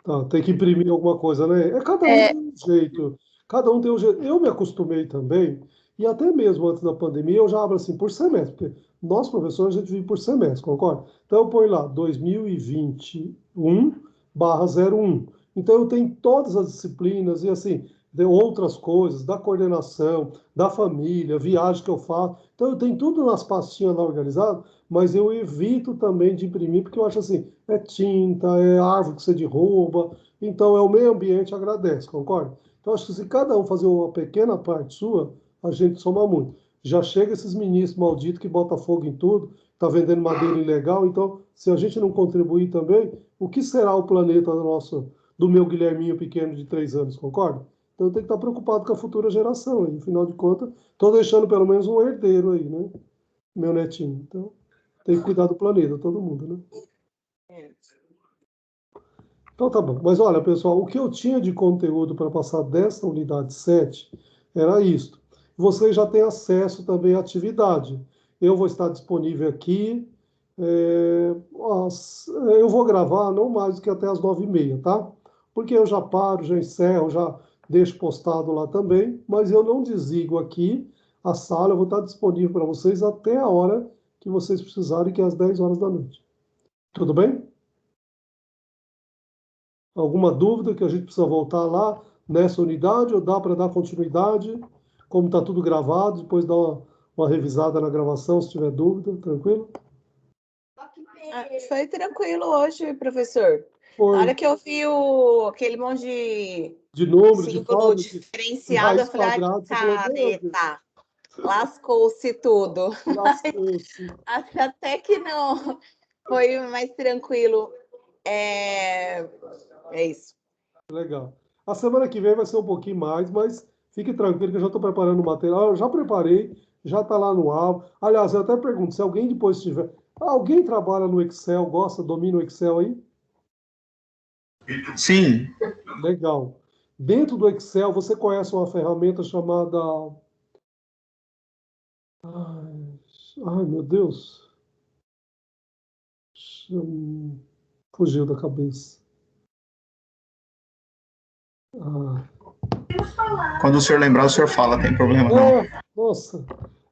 Tá, tem que imprimir alguma coisa, né? Cada um tem um jeito. Cada um tem um jeito. Eu me acostumei também, e até mesmo antes da pandemia, eu já abro assim por semestre, porque nós, professores, a gente vive por semestre, concorda? Então eu ponho lá 2021/01. Então eu tenho todas as disciplinas e assim, de outras coisas, da coordenação, da família, viagem que eu faço. Então eu tenho tudo nas pastinhas lá organizado, mas eu evito também de imprimir, porque eu acho assim, é tinta, é árvore que você derruba, então é o meio ambiente agradece, concorda? Então acho que se cada um fazer uma pequena parte sua, a gente soma muito. Já chega esses ministros malditos que botam fogo em tudo, tá vendendo madeira ilegal, então se a gente não contribuir também, o que será o planeta nosso, do meu Guilherminho pequeno de 3 anos, concorda? Então tem que estar preocupado com a futura geração, aí, afinal de contas, estou deixando pelo menos um herdeiro aí, né? Meu netinho. Então, tem que cuidar do planeta, todo mundo, né? Então tá bom. Mas olha, pessoal, o que eu tinha de conteúdo para passar dessa unidade 7 era isto. Vocês já têm acesso também à atividade. Eu vou estar disponível aqui. Eu vou gravar não mais do que até as 9h30, tá? Porque eu já paro, já encerro, já deixo postado lá também. Mas eu não desligo aqui a sala. Eu vou estar disponível para vocês até a hora que vocês precisarem, que é às 10 horas da noite. Tudo bem? Alguma dúvida que a gente precisa voltar lá nessa unidade ou dá para dar continuidade? Como está tudo gravado, depois dá uma revisada na gravação se tiver dúvida, tranquilo? Foi tranquilo hoje, professor. Foi. Na hora que eu vi aquele monte De número, de símbolo fórmula, de diferenciado, eu raiz falei, quadrada, você falou, meu Deus, careta, lascou-se tudo. lascou-se. Até que não, foi mais tranquilo. É isso. Legal. A semana que vem vai ser um pouquinho mais, mas fique tranquilo que eu já estou preparando o material. Eu já preparei, já está lá no ar. Aliás, eu até pergunto, se alguém depois tiver... Alguém trabalha no Excel, gosta, domina o Excel aí? Sim. Legal. Dentro do Excel, você conhece uma ferramenta chamada... Ai, meu Deus. Fugiu da cabeça. Quando o senhor lembrar, o senhor fala, tem problema não. Nossa,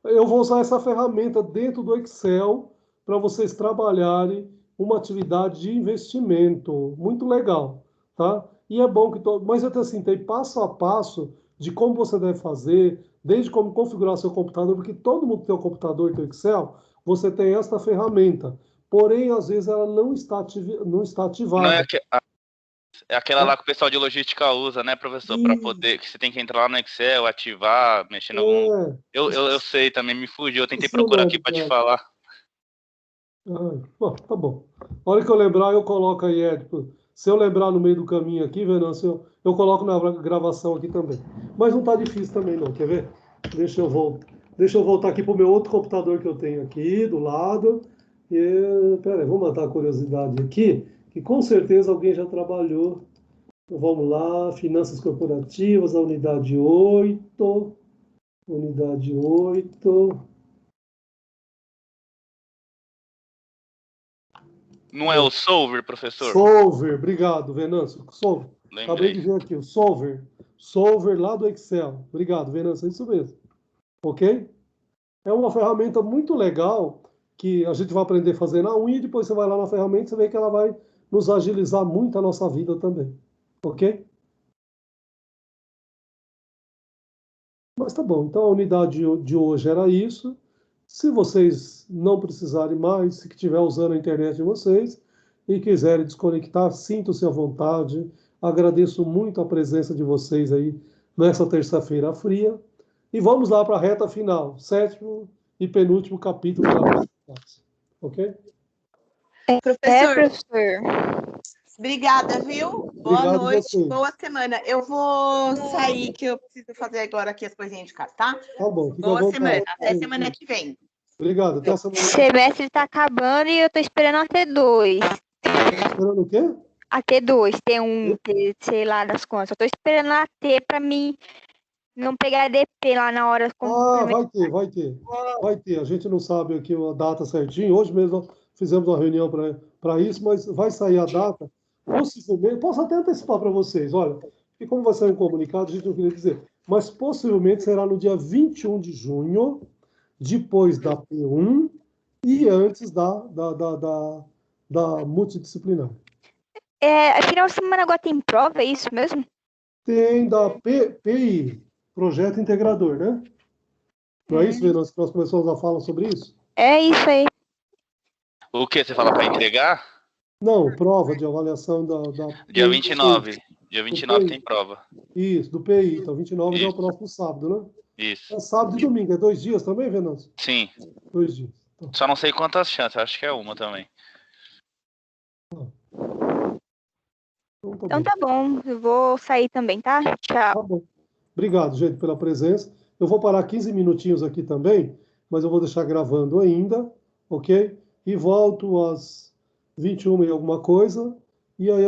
eu vou usar essa ferramenta dentro do Excel para vocês trabalharem uma atividade de investimento. Muito legal, tá? E é bom que todo... Mas eu assim, tem passo a passo de como você deve fazer, desde como configurar seu computador, porque todo mundo tem um computador e tem Excel, você tem esta ferramenta. Porém, às vezes ela não está ativada. Não é aquela lá que o pessoal de logística usa, né, professor? Para poder, que você tem que entrar lá no Excel, ativar, mexer em algum... Eu sei também, me fugiu. Eu tentei procurar aqui para te falar. Bom, tá bom. A hora que eu lembrar, eu coloco aí, Edipo. Se eu lembrar no meio do caminho aqui, Venâncio, eu coloco na gravação aqui também. Mas não tá difícil também não, quer ver? Deixa eu voltar aqui pro meu outro computador que eu tenho aqui, do lado. Pera aí, vou matar a curiosidade aqui, que com certeza alguém já trabalhou Então, vamos lá, finanças corporativas, a unidade 8. Unidade 8. Não é o Solver, professor? Solver, obrigado, Venâncio. Solver. Acabei Lembrei. de ver aqui, o Solver. Solver lá do Excel. Obrigado, Venâncio, é isso mesmo. Ok? É uma ferramenta muito legal que a gente vai aprender a fazer na unha e depois você vai lá na ferramenta e você vê que ela vai nos agilizar muito a nossa vida também. Ok? Mas tá bom, então a unidade de hoje era isso. Se vocês não precisarem mais, se estiver usando a internet de vocês e quiserem desconectar, sintam-se à vontade. Agradeço muito a presença de vocês aí nessa terça-feira fria. E vamos lá para a reta final, sétimo e penúltimo capítulo da nossa classe. Ok? Professor, professor. obrigada, viu? Boa Obrigado a noite, vocês. boa semana. Eu vou sair, que eu preciso fazer agora aqui as coisinhas de casa, tá? Tá bom, fica à Boa semana. vontade. Até semana que vem. Obrigado, até a semana O que vem. semestre tá acabando e eu tô esperando a T2. Esperando o quê? A T2, T1, T, sei lá das contas. Eu tô esperando a T pra mim não pegar DP lá na hora Ah, complementar. vai ter. Vai ter. A gente não sabe aqui a data certinho. Hoje mesmo nós fizemos uma reunião para isso, mas vai sair a data. Possivelmente, posso até antecipar para vocês, olha, e como vai sair um comunicado, a gente não queria dizer, mas possivelmente será no dia 21 de junho, depois da P1 e antes da multidisciplinar. Final de semana agora tem prova, é isso mesmo? Tem da PI, Projeto Integrador, né? Não é isso, Venâncio, que nós começamos a falar sobre isso? É isso aí. O que você fala para entregar? Não, prova de avaliação da Dia PI. 29. Dia Do 29 tem PI. prova. Isso, do PI. Então, 29 já é o Isso, próximo sábado, né? isso. É sábado e domingo, é 2 dias também, Venâncio? Sim. 2 dias. Tá. Só não sei quantas chances, acho que é uma também. Então, tá Então bom. tá bom, eu vou sair também, tá? Tchau. Tá bom. Obrigado, gente, pela presença. Eu vou parar 15 minutinhos aqui também, mas eu vou deixar gravando ainda, ok? E volto às 21 e alguma coisa. E aí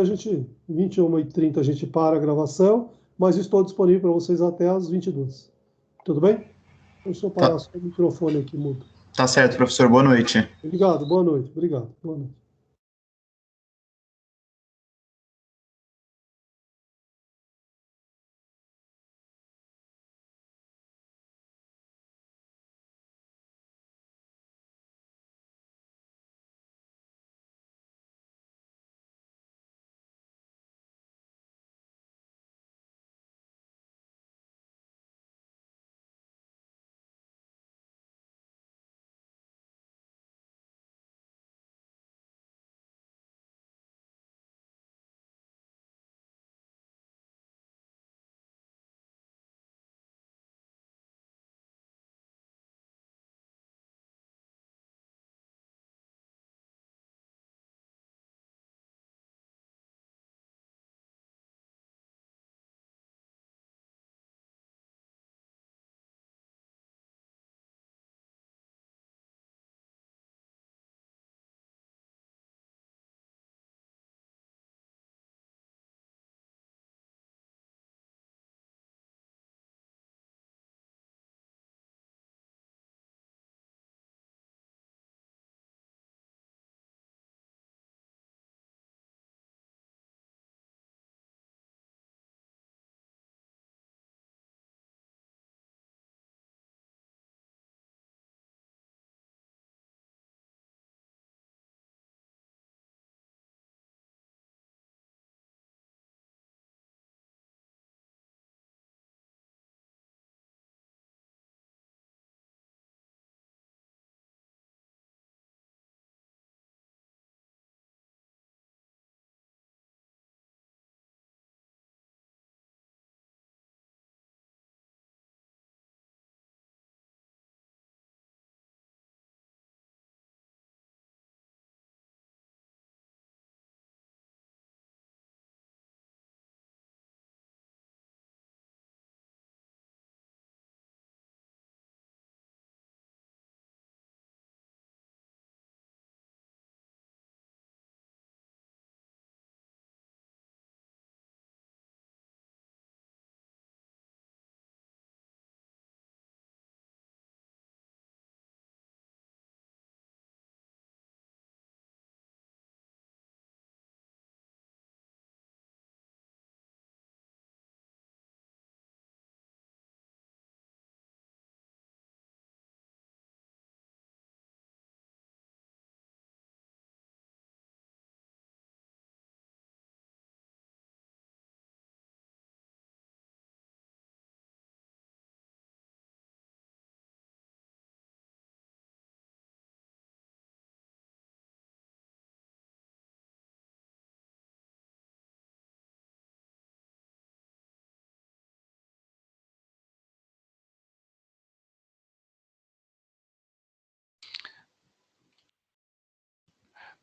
21h30 a gente para a gravação, mas estou disponível para vocês até às 22. Tudo bem? Deixa eu parar Tá, só o microfone aqui, mudo. tá certo, professor. Boa noite. Obrigado, boa noite. Obrigado, boa noite.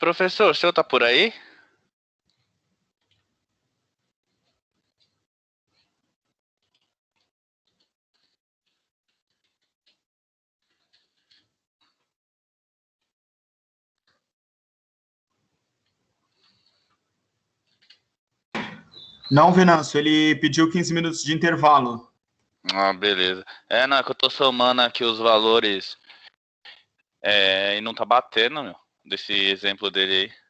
Professor, o senhor tá por aí? Não, Venâncio, ele pediu 15 minutos de intervalo. Ah, beleza. Não, é que eu tô somando aqui os valores e não tá batendo, meu, desse exemplo dele aí.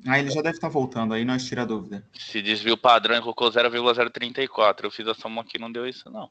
Ah, ele já deve estar voltando, aí nós tira a dúvida. Se desvio padrão e colocou 0,034. Eu fiz a soma aqui e não deu isso, não.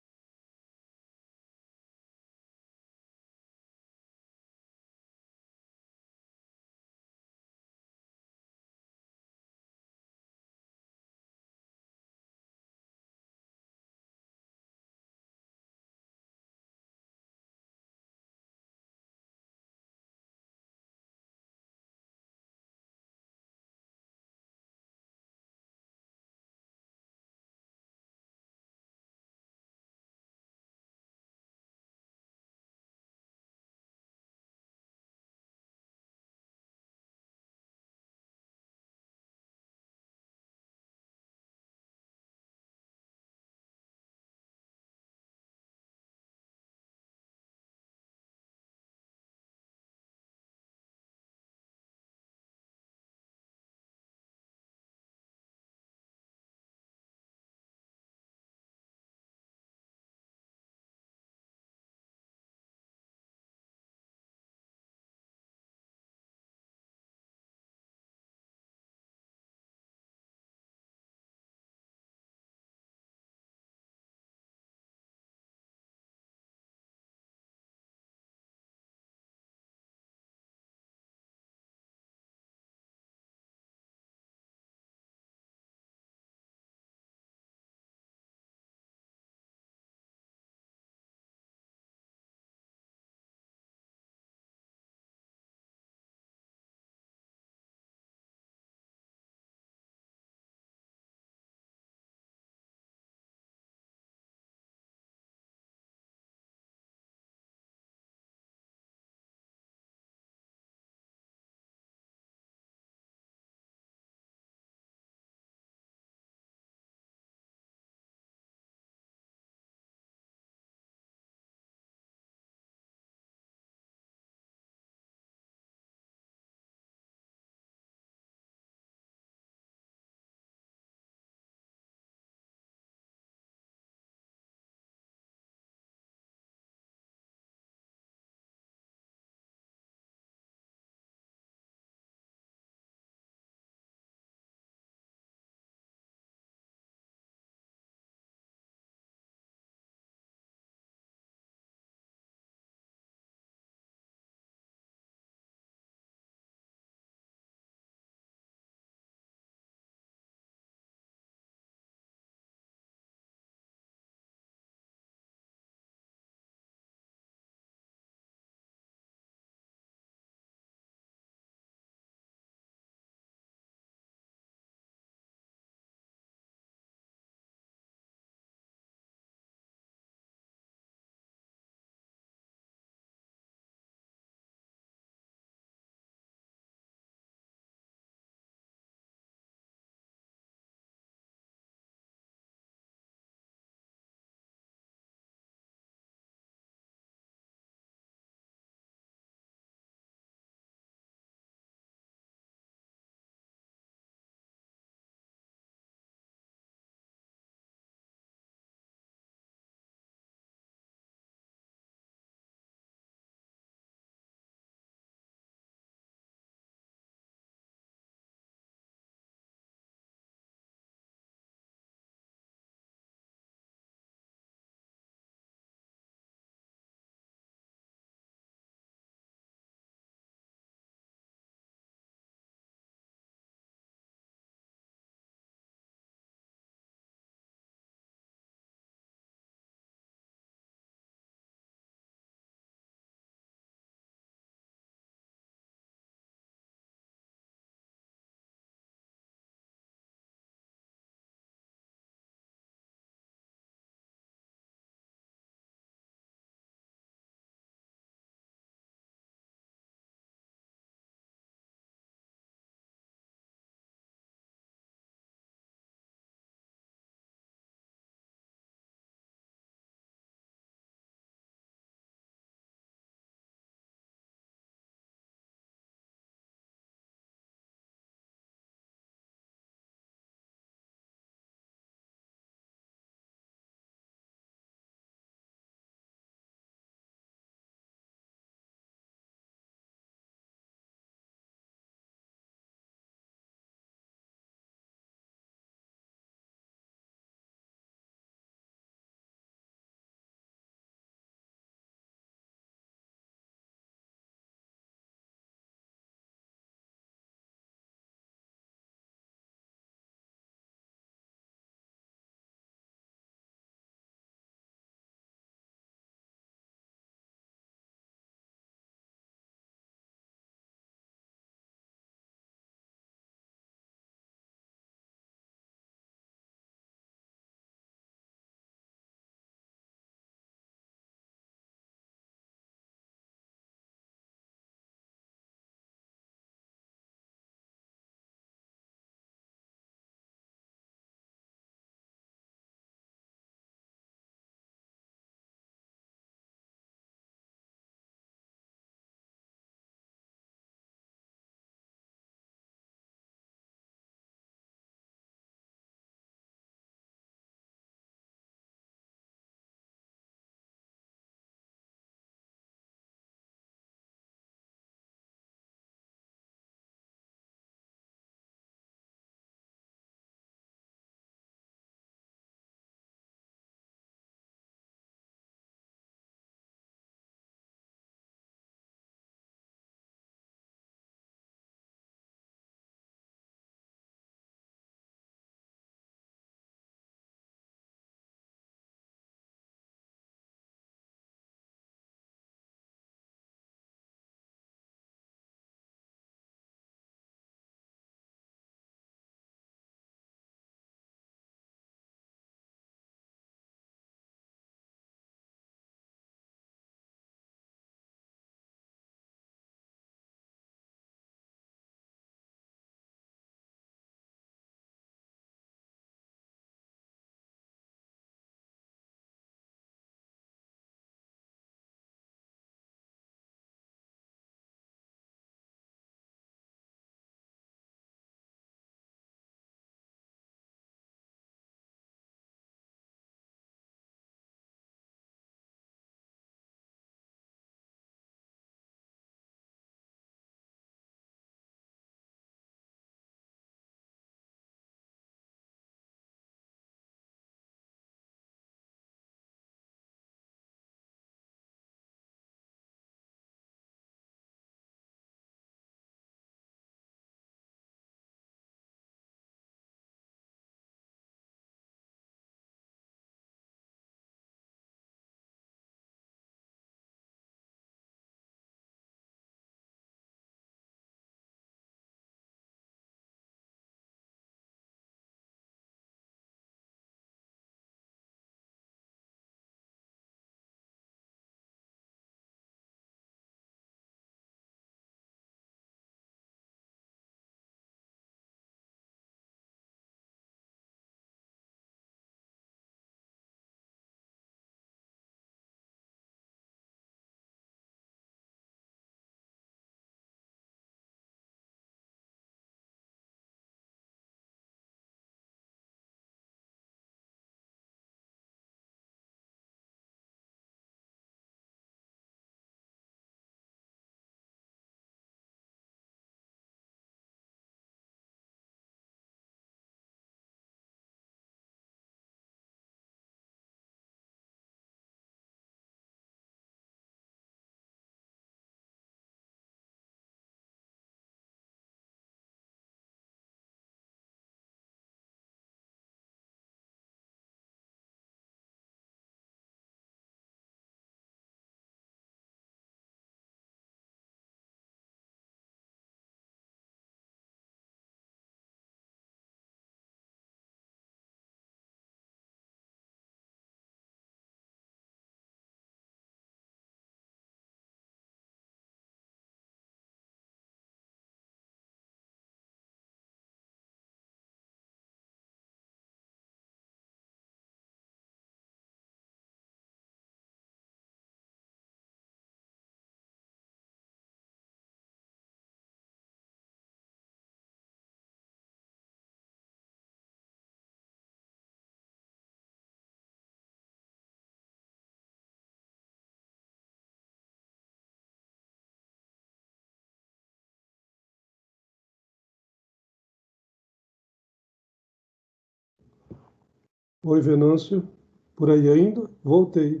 Oi, Venâncio. Por aí ainda? Voltei.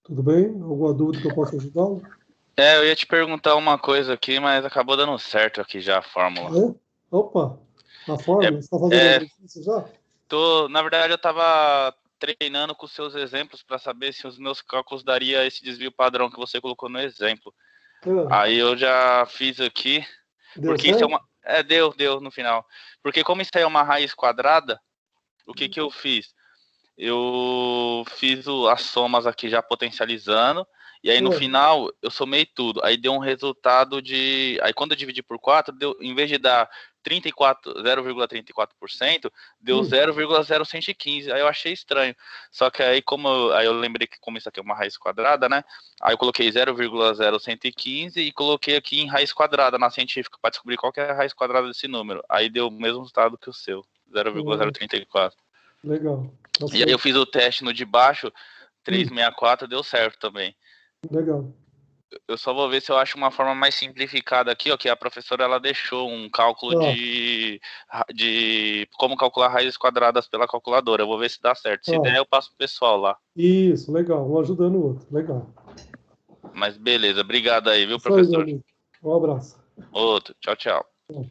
Tudo bem? Alguma dúvida que eu possa ajudá-lo? Eu ia te perguntar uma coisa aqui, mas acabou dando certo aqui já a fórmula. É? Opa, a fórmula, você está fazendo é, exercício já? Na verdade, eu estava treinando com os seus exemplos para saber se os meus cálculos daria esse desvio padrão que você colocou no exemplo. Aí eu já fiz aqui, Deu porque isso é certo? uma... deu no final. Porque como isso aí é uma raiz quadrada, o que eu fiz? Eu fiz as somas aqui já potencializando, e aí no final eu somei tudo. Aí deu um resultado de... Aí quando eu dividi por 4, deu, em vez de dar 0,34%, deu 0,0115. Aí eu achei estranho. Só que aí aí eu lembrei que como isso aqui é uma raiz quadrada, né? Aí eu coloquei 0,0115 e coloquei aqui em raiz quadrada na científica para descobrir qual que é a raiz quadrada desse número. Aí deu o mesmo resultado que o seu, 0,034. Legal. Tá E aí eu fiz o teste no de baixo, 364, deu certo também. Legal. Eu só vou ver se eu acho uma forma mais simplificada aqui, ó, que a professora ela deixou um cálculo de como calcular raízes quadradas pela calculadora. Eu vou ver se dá certo. Se der, eu passo pro pessoal lá. Isso, legal. Um ajudando o outro. Legal. Mas beleza, obrigado aí, viu, Isso aí, meu professor? amigo. Um abraço. Outro, tchau, tchau. Tchau.